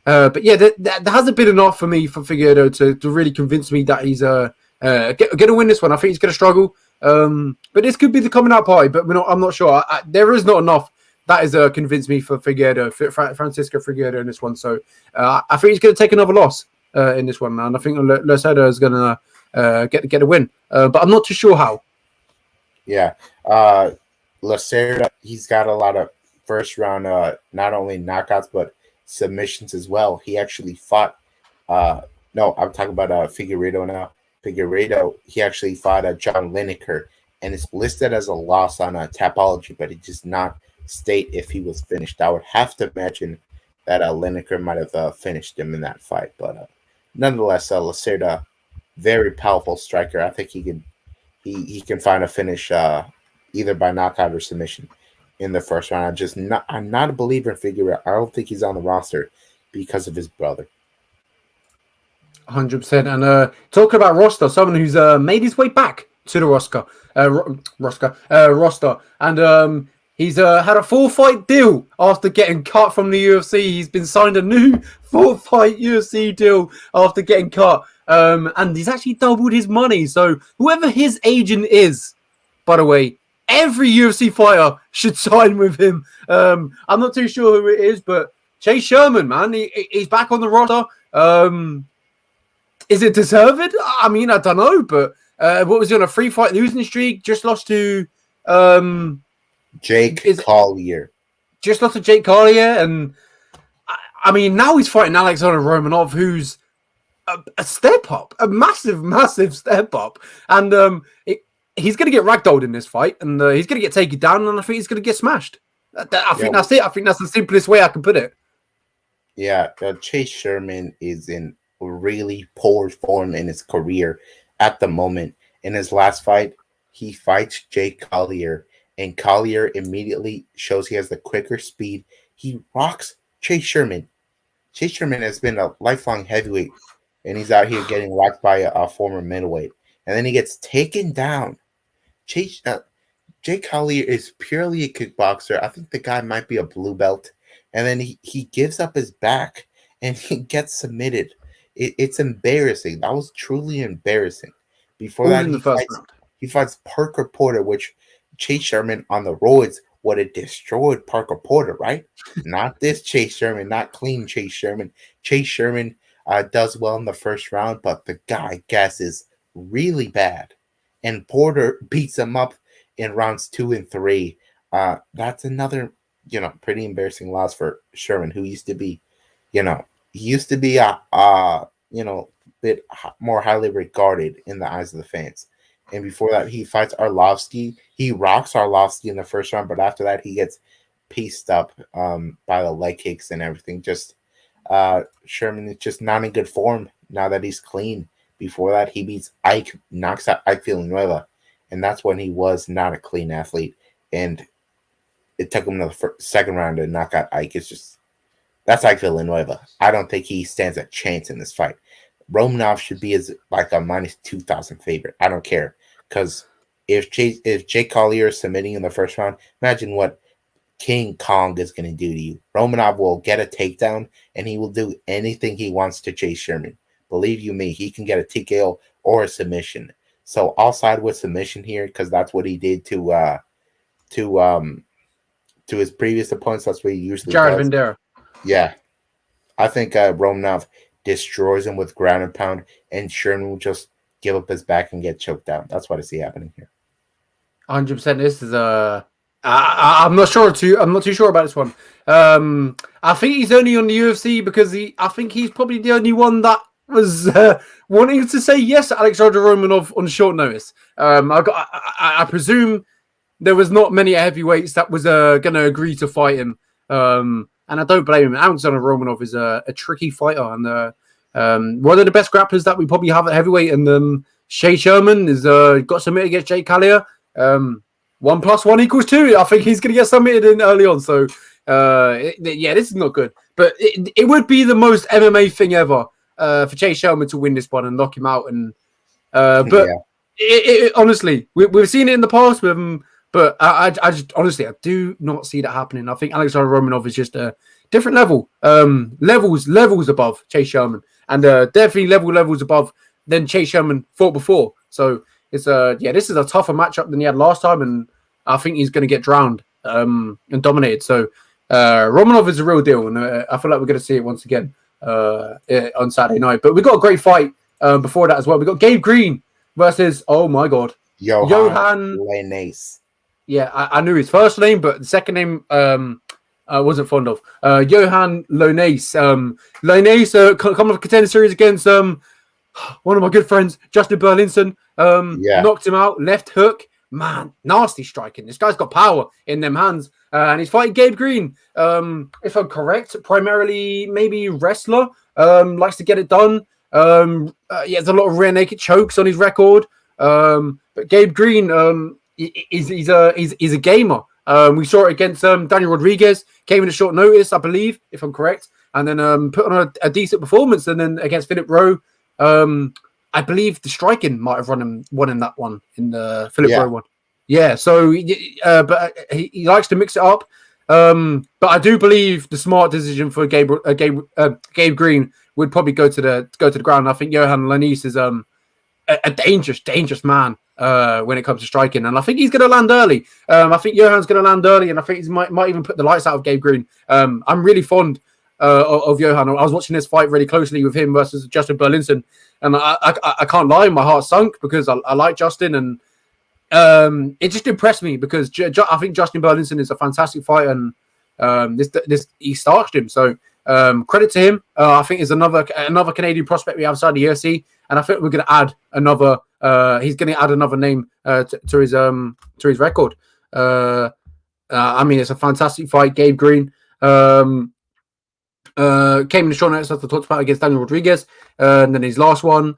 but yeah, there hasn't been enough for me for Figueiredo to really convince me that he's going to win this one. I think he's going to struggle. But this could be the coming out party. But I'm not sure. There is not enough that has convinced me for Figueiredo, Francisco Figueiredo in this one. So I think he's going to take another loss in this one, and I think Laceda is going to get a win, but I'm not too sure how.
Yeah, Laceda, he's got a lot of first round, not only knockouts but submissions as well. He actually fought. No, I'm talking about Figueiredo now. Figueiredo, he actually fought John Lineker, and it's listed as a loss on Tapology, but it does not state if he was finished. I would have to imagine that Lineker might have finished him in that fight, but nonetheless, Laceda, very powerful striker. I think he can find a finish either by knockout or submission in the first round. I'm not a believer in Figueiredo. I don't think he's on the roster because of his brother.
100%. And talking about roster, someone who's made his way back to the roster, and he's had a 4-fight deal after getting cut from the UFC. He's been signed a new 4-fight UFC deal after getting cut. And he's actually doubled his money. So whoever his agent is, by the way, every UFC fighter should sign with him. I'm not too sure who it is, but Chase Sherman, man, he's back on the roster. Is it deserved? I mean, I don't know, but what was he on a 3-fight losing streak? Just lost to
Jake Collier.
Just lost to Jake Collier, and I mean, now he's fighting Alexander Romanov, who's a step up, a massive step up, and he's going to get ragdolled in this fight, and he's going to get taken down, and I think he's going to get smashed. I think that's it. I think that's the simplest way I can put it.
Yeah, Chase Sherman is in really poor form in his career at the moment. In his last fight, he fights Jake Collier, and Collier immediately shows he has the quicker speed. He rocks Chase Sherman. Chase Sherman has been a lifelong heavyweight, and he's out here getting rocked by a former middleweight. And then he gets taken down. Jake Collier is purely a kickboxer. I think the guy might be a blue belt. And then he gives up his back, and he gets submitted. It's embarrassing. That was truly embarrassing. Before that, he fights Parker Porter, which Chase Sherman on the roids would have destroyed Parker Porter, right? Not this Chase Sherman, not clean Chase Sherman. Chase Sherman does well in the first round, but the guy gasses really bad. And Porter beats him up in rounds 2 and 3. That's another, pretty embarrassing loss for Sherman, who used to be, a bit more highly regarded in the eyes of the fans. And before that, he fights Arlovsky. He rocks Arlovsky in the first round, but after that, he gets pieced up by the leg kicks and everything. Sherman is just not in good form now that he's clean. Before that, he beats Ike, knocks out Ike Villanueva, and that's when he was not a clean athlete. And it took him to the second round to knock out Ike. That's Ike Villanueva. I don't think he stands a chance in this fight. Romanov should be like a minus 2,000 favorite. I don't care, because if Jake Collier is submitting in the first round, imagine what King Kong is going to do to you. Romanov will get a takedown, and he will do anything he wants to Chase Sherman. Believe you me, he can get a TKO or a submission. So I'll side with submission here, because that's what he did to his previous opponents. That's what he usually
Jared
does.
Vendera.
Yeah, I think Romanov destroys him with ground and pound, and Sherman will just give up his back and get choked out. That's what I see happening here.
100%. This is I'm not too sure about this one. I think he's only on the UFC because I think he's probably the only one that was wanting to say yes to Alexander Romanov on short notice. I presume there was not many heavyweights that was going to agree to fight him. And I don't blame him. Alexander Romanov is a tricky fighter and one of the best grapplers that we probably have at heavyweight. And Shay Sherman is got submitted against Jake Collier. 1 + 1 = 2. I think he's going to get submitted in early on. So this is not good. But it would be the most MMA thing ever for Chase Sherman to win this one and knock him out. And honestly, we've seen it in the past with him. But I just honestly, I do not see that happening. I think Alexander Romanov is just a different level, levels above Chase Sherman, and definitely levels above than Chase Sherman fought before. So it's this is a tougher matchup than he had last time, and I think he's going to get drowned and dominated. So Romanov is a real deal, and I feel like we're going to see it once again on Saturday night. But we got a great fight before that as well. We got Gabe Green versus
Johan Lainez.
Yeah, I knew his first name, but the second name I wasn't fond of. Johan Lainez. Lainez coming off a contender series against one of my good friends, Justin Burlinson. Knocked him out, left hook. Man, nasty striking. This guy's got power in them hands. And he's fighting Gabe Green. If I'm correct, primarily maybe wrestler. Likes to get it done. He has a lot of rear naked chokes on his record. But Gabe Green... He's a gamer. We saw it against Daniel Rodriguez. Came in a short notice, I believe, if I'm correct, and then put on a decent performance. And then against Philip Rowe, I believe the striking might have won him that one in the Philip Rowe one. Yeah. So, but he likes to mix it up. But I do believe the smart decision for Gabe Green would probably go to the ground. I think Johan Lainez is a dangerous man when it comes to striking, and I think he's going to land early. I think Johan's going to land early, and I think he might even put the lights out of Gabe Green. I'm really fond of Johan. I was watching this fight really closely with him versus Justin Burlinson, and I can't lie, my heart sunk because I like Justin, and it just impressed me because I think Justin Burlinson is a fantastic fighter, and he starched him. So credit to him. I think is another Canadian prospect we have outside the UFC. And I think we're going to add another. He's going to add another name to his record. I mean, it's a fantastic fight. Gabe Green came in the short notice as I talked about against Daniel Rodriguez, and then his last one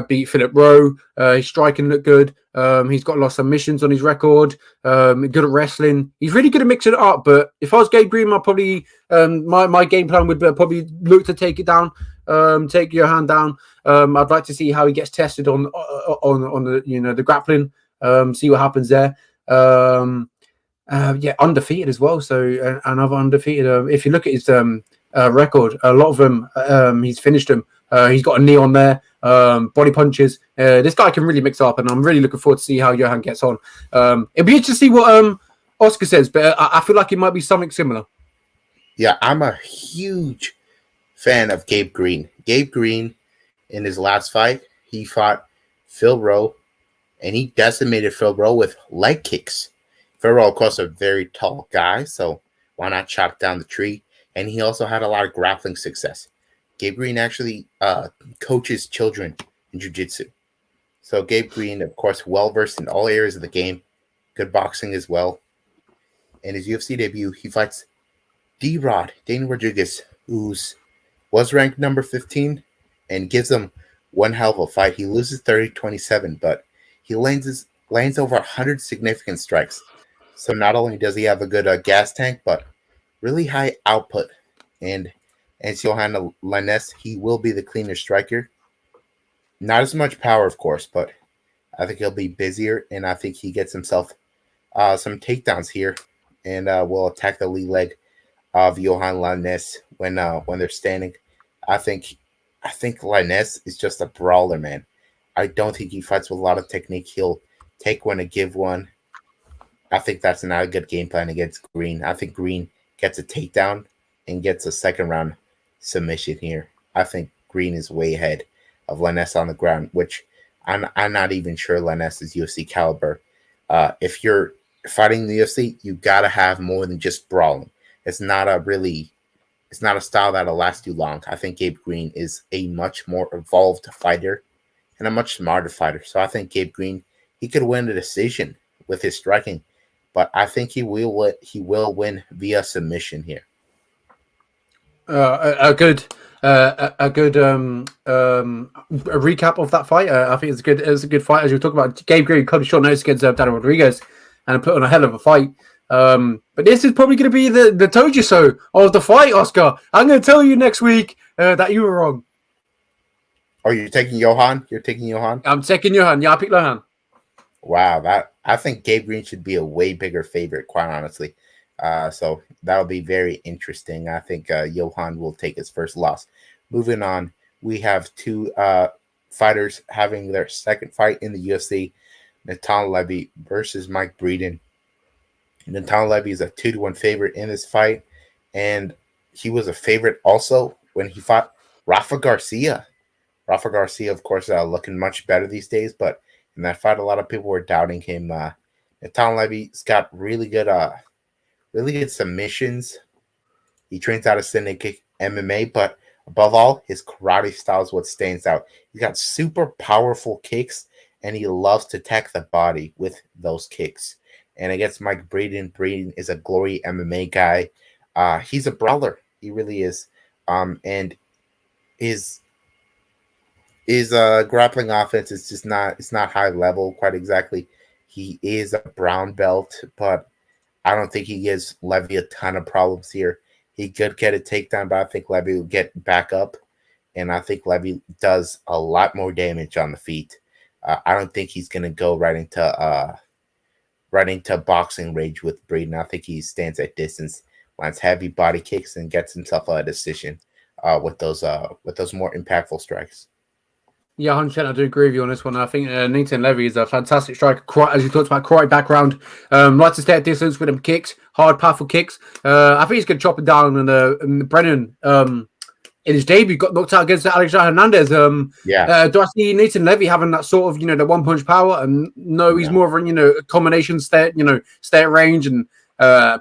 beat Philip Rowe. His striking looked good. He's got a lot of submissions on his record. Good at wrestling. He's really good at mixing it up. But if I was Gabe Green, I probably my game plan would probably look to take it down. Take Johan down. I'd like to see how he gets tested on the the grappling. See what happens there. Undefeated as well. So another undefeated. If you look at his record, a lot of them he's finished them. He's got a knee on there. Body punches. This guy can really mix up, and I'm really looking forward to see how Johan gets on. It'd be interesting to see what Oscar says, but I feel like it might be something similar.
Yeah, I'm a huge fan of Gabe Green. Gabe Green, in his last fight, he fought Phil Rowe, and he decimated Phil Rowe with leg kicks. Phil Rowe, of course, a very tall guy, so why not chop down the tree? And he also had a lot of grappling success. Gabe Green actually coaches children in jiu-jitsu. So Gabe Green, of course, well-versed in all areas of the game. Good boxing as well. In his UFC debut, he fights D-Rod, Daniel Rodriguez, who's was ranked number 15 and gives him one hell of a fight. He loses 30-27, but he lands over 100 significant strikes. So not only does he have a good gas tank, but really high output. And Johan Lainez, he will be the cleaner striker. Not as much power, of course, but I think he'll be busier, and I think he gets himself some takedowns here and will attack the lead leg of Johan Lainez when they're standing. I think Lainez is just a brawler, man. I don't think he fights with a lot of technique. He'll take one and give one. I think that's not a good game plan against Green. I think Green gets a takedown and gets a second round submission here. I think Green is way ahead of Lainez on the ground, which I'm not even sure Lainez is UFC caliber. If you're fighting the UFC, you gotta have more than just brawling. It's not it's not a style that'll last too long. I think Gabe Green is a much more evolved fighter and a much smarter fighter. So I think Gabe Green, he could win a decision with his striking, but I think he will win via submission here.
A good a recap of that fight. I think it's a good fight, as you talk about. Gabe Green cut a short notice against Daniel Rodriguez and put on a hell of a fight. But this is probably going to be the told you so of the fight, Oscar. I'm going to tell you next week that you were wrong.
Oh, you're taking Johan? You're taking Johan?
I'm taking Johan. Yeah, I picked Johan.
Wow, I think Gabe Green should be a way bigger favorite, quite honestly. So that'll be very interesting. I think Johan will take his first loss. Moving on, we have two fighters having their second fight in the UFC. Natan Levy versus Mike Breeden. Natan Levy is a 2-1 favorite in this fight, and he was a favorite also when he fought Rafa Garcia. Rafa Garcia, of course, looking much better these days, but in that fight, a lot of people were doubting him. Natan Levy's got really good submissions. He trains out of Syndicate MMA, but above all, his karate style is what stands out. He's got super powerful kicks, and he loves to attack the body with those kicks. And against Mike Breeden, Breeden is a glory MMA guy. He's a brawler. He really is. And his grappling offense is just not high level quite exactly. He is a brown belt, but I don't think he gives Levy a ton of problems here. He could get a takedown, but I think Levy will get back up, and I think Levy does a lot more damage on the feet. I don't think he's going to go right into boxing rage with Breeden. I think he stands at distance, lands heavy body kicks, and gets himself a decision with those more impactful strikes.
Yeah, 100%. I do agree with you on this one. I think Natan Levy is a fantastic striker. As you talked about, karate background. Likes to stay at distance with them kicks, hard, powerful kicks. I think he's going to chop it down. And Brennan, in his debut, got knocked out against Alexander Hernandez. Do I see Natan Levy having that sort of, the one-punch power? And no, he's more of a, combination stay at range and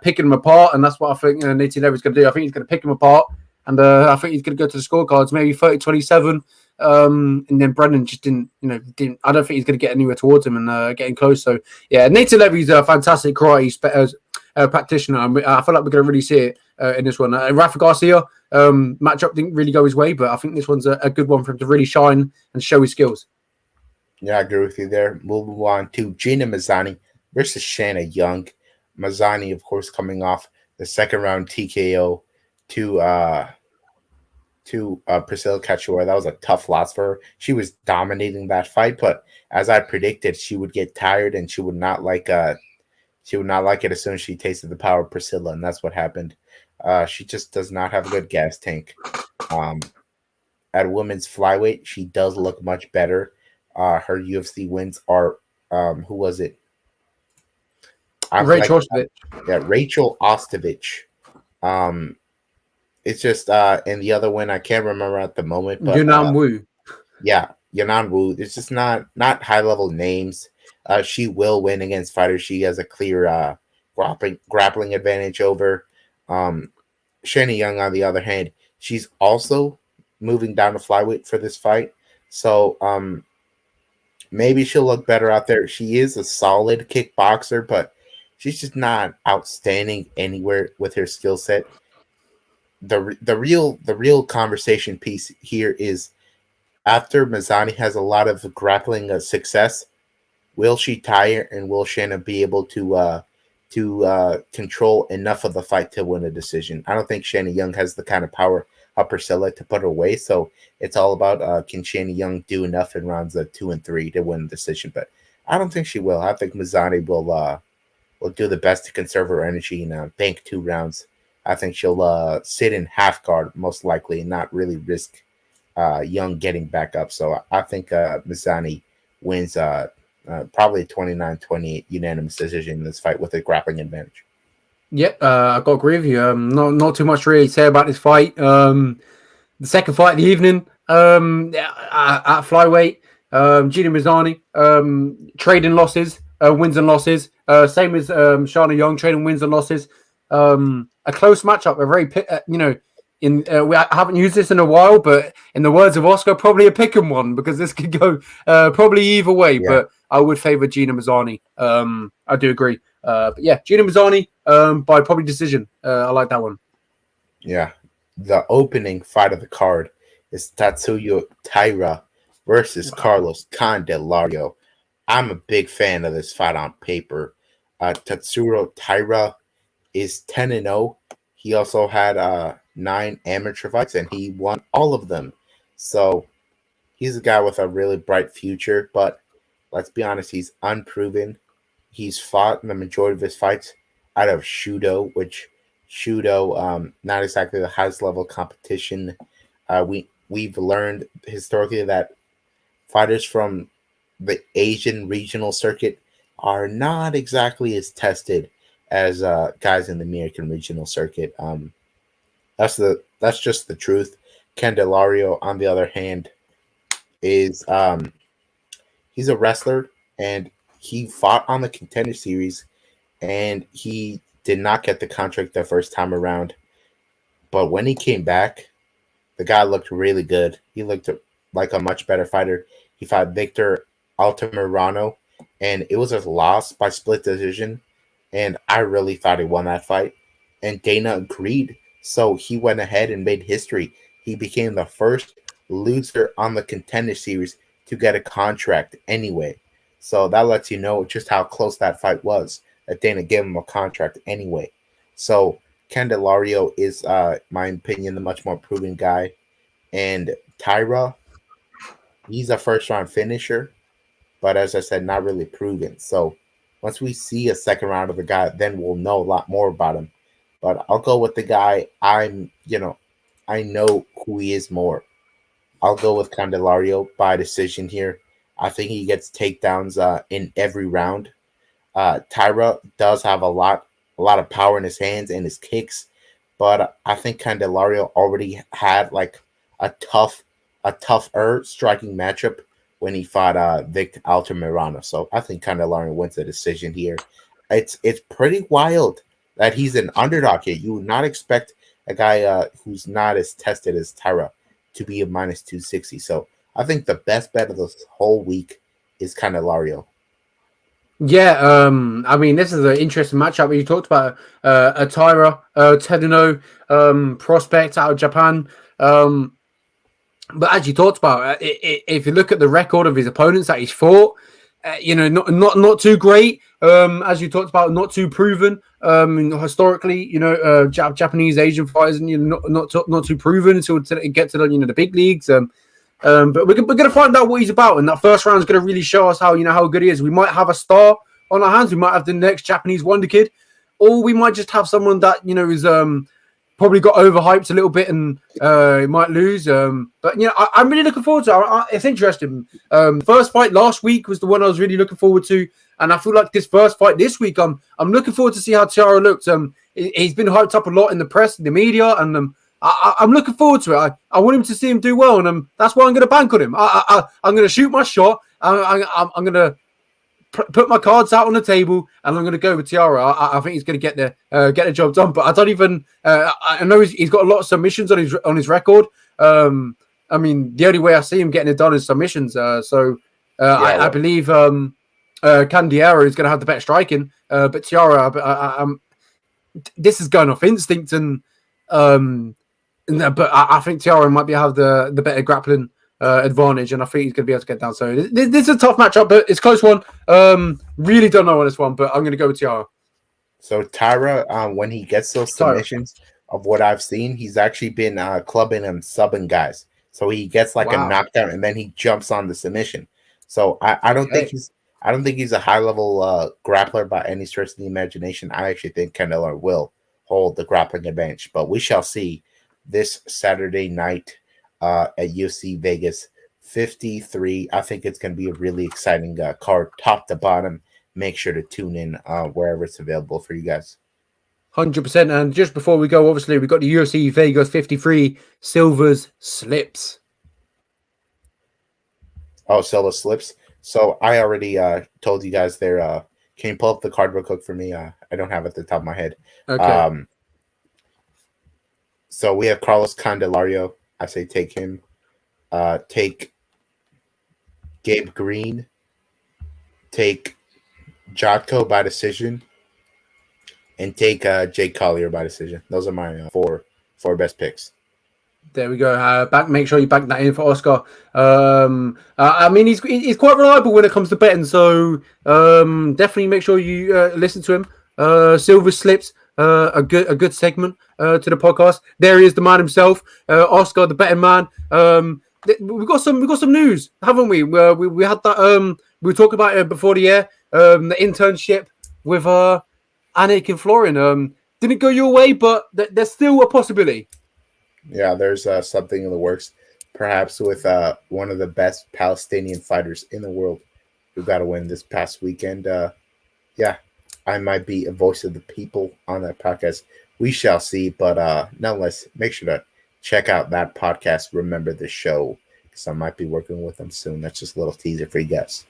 picking him apart. And that's what I think Natan Levy's going to do. I think he's going to pick him apart. And I think he's going to go to the scorecards, maybe 30-27. And then Brennan just didn't. I don't think he's going to get anywhere towards him and getting close. So yeah, Natan Levy's a fantastic karate practitioner. I feel like we're going to really see it in this one. Rafa Garcia matchup didn't really go his way, but I think this one's a good one for him to really shine and show his skills.
Yeah, I agree with you there. We'll move on to Gina Mazzani versus Shanna Young. Mazzani, of course, coming off the second round TKO to Priscilla Cachoeira. That was a tough loss for her. She was dominating that fight, but as I predicted, she would get tired and she would not like it as soon as she tasted the power of Priscilla, and that's what happened. She just does not have a good gas tank. At women's flyweight, she does look much better. Her UFC wins are who was it?
Rachel Ostovich.
Yeah, Rachel Ostovich. It's just and the other one I can't remember at the moment. But
Yunan Wu.
Yeah, Yunan Wu. It's just not high level names. She will win against fighters she has a clear grappling advantage over. Shanna Young, on the other hand, she's also moving down to flyweight for this fight. So maybe she'll look better out there. She is a solid kickboxer, but she's just not outstanding anywhere with her skill set. The real conversation piece here is after Mazzani has a lot of grappling success, will she tire and will Shanna be able to control enough of the fight to win a decision? I don't think Shanna Young has the kind of power of Priscilla to put her away, so it's all about can Shanna Young do enough in rounds 2 and 3 to win the decision. But I don't think she will. I think Mazzani will do the best to conserve her energy and bank 2 rounds. I think she'll sit in half guard most likely and not really risk Young getting back up. So I think Mazzani wins probably 29-28 unanimous decision in this fight with a grappling advantage.
Yep, I got to agree with you. Not too much really to say about this fight. The second fight of the evening at flyweight, Gina Mazzani trading losses, wins and losses. Same as Shanna Young, trading wins and losses. A close matchup, a very I haven't used this in a while, but in the words of Oscar, probably a pick 'em one because this could go probably either way.
Yeah.
But I would favor Gina Mazzani. I do agree. But yeah, Gina Mazzani by probably decision. I like that one.
Yeah. The opening fight of the card is Tatsuya Taira versus Carlos Candelario. I'm a big fan of this fight on paper. Tatsuro Taira is 10-0. He also had 9 amateur fights, and he won all of them. So he's a guy with a really bright future, but let's be honest, he's unproven. He's fought in the majority of his fights out of Shudo, which Shudo, not exactly the highest level competition. We've learned historically that fighters from the Asian regional circuit are not exactly as tested as guys in the American regional circuit. That's just the truth. Candelario, on the other hand, is he's a wrestler, and he fought on the Contender Series, and he did not get the contract the first time around. But when he came back, the guy looked really good. He looked like a much better fighter. He fought Victor Altamirano, and it was a loss by split decision. And I really thought he won that fight. And Dana agreed. So he went ahead and made history. He became the first loser on the Contender Series to get a contract anyway. So that lets you know just how close that fight was, that Dana gave him a contract anyway. So Candelario is, my opinion, the much more proven guy. And Taira, he's a first-round finisher, but as I said, not really proven. So once we see a second round of the guy, then we'll know a lot more about him. But I'll go with the guy I know who he is more. I'll go with Candelario by decision here. I think he gets takedowns in every round. Taira does have a lot of power in his hands and his kicks, but I think Candelario already had like a tougher striking matchup when he fought Victor Altamirano. So I think Candelario wins the decision here. It's pretty wild that he's an underdog here. You would not expect a guy who's not as tested as Taira to be a minus 260. So I think the best bet of this whole week is Candelario.
Yeah, I mean, this is an interesting matchup. You talked about a Taira Tedino prospect out of Japan. But as you talked about, if you look at the record of his opponents that he's fought, not too great. As you talked about, not too proven. Historically, Japanese Asian fighters, not too proven until it gets to the big leagues. But we're going to find out what he's about, and that first round is going to really show us how good he is. We might have a star on our hands. We might have the next Japanese wonder kid, or we might just have someone that is probably got overhyped a little bit and might lose. But I'm really looking forward to it. It's interesting. First fight last week was the one I was really looking forward to, and I feel like this first fight this week, I'm looking forward to see how Taira looks. He's been hyped up a lot in the press, in the media, and I'm looking forward to it. I want him to see him do well, and that's why I'm going to bank on him. I'm going to shoot my shot. I'm going to put my cards out on the table, and I'm going to go with Taira. I think he's going to get the job done. But I don't even. I know he's got a lot of submissions on his record. I mean, the only way I see him getting it done is submissions. I believe Candiero is going to have the better striking. But Taira, this is going off instinct, and but I think Taira might have the better grappling advantage, and I think he's going to be able to get down. So this is a tough matchup, but it's a close one. Really don't know on this one, but I'm going to go with Taira.
So Taira, when he gets those submissions, of what I've seen, he's actually been clubbing and subbing guys. So he gets like a knockdown, and then he jumps on the submission. So I don't think he's a high level grappler by any stretch of the imagination. I actually think Canelo will hold the grappling advantage, but we shall see this Saturday night at UFC Vegas 53. I think it's going to be a really exciting card, top to bottom. Make sure to tune in wherever it's available for you guys.
100%. And just before we go, obviously, we've got the UFC Vegas 53 Silva's Slips.
Oh, Silva Slips. So I already told you guys there. Can you pull up the card real quick for me? I don't have it at the top of my head.
Okay.
So we have Carlos Candelario. I say take him. Take Gabe Green. Take Jotko by decision. And take Jake Collier by decision. Those are my four best picks.
There we go. Make sure you back that in for Oscar. I mean, he's quite reliable when it comes to betting, so definitely make sure you listen to him. Silva slips a good segment to the podcast. There he is, the man himself, Oscar, the betting man. We've got some news, haven't we? We had that. We talked about it before the air. The internship with Anik and Florian. Didn't go your way, but there's still a possibility.
Yeah, there's something in the works, perhaps with one of the best Palestinian fighters in the world who got a win this past weekend. Yeah, I might be a voice of the people on that podcast. We shall see, but nonetheless, make sure to check out that podcast. Remember the show, because I might be working with them soon. That's just a little teaser for you guys.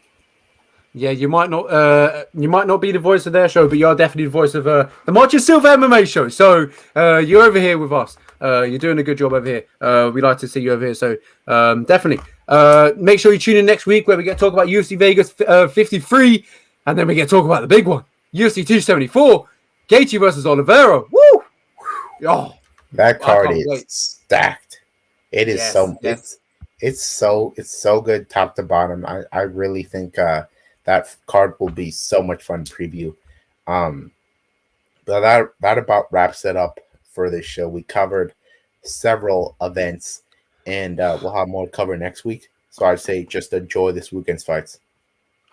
Yeah, you might not be the voice of their show, but you're definitely the voice of the March of Silva MMA show. So you're over here with us. You're doing a good job over here. We like to see you over here. So definitely make sure you tune in next week where we get to talk about UFC Vegas 53, and then we get to talk about the big one, UFC 274, Gaethje versus Oliveira. Woo! Oh,
that card is stacked. It is it's so good top to bottom. I really think that card will be so much fun to preview. But that about wraps it up for this show. We covered several events, and we'll have more to cover next week. So I'd say just enjoy this weekend's fights.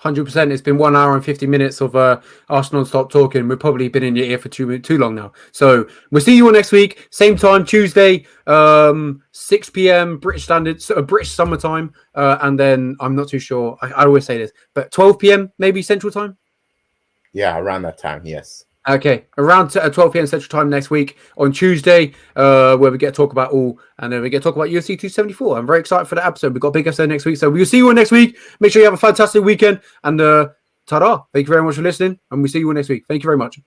100%. It's been 1 hour and 50 minutes of us non-stop talking. We've probably been in your ear for too long now. So we'll see you all next week. Same time, Tuesday, 6 p.m. British Standard, British summertime. And then I'm not too sure. I always say this, but 12 p.m. maybe Central Time?
Yeah, around that time, yes.
Okay, around 12 p.m. Central Time next week on Tuesday, where we get to talk about all, and then we get to talk about UFC 274. I'm very excited for that episode. We've got a big episode next week, so we'll see you all next week. Make sure you have a fantastic weekend, and ta-da! Thank you very much for listening, and we'll see you all next week. Thank you very much.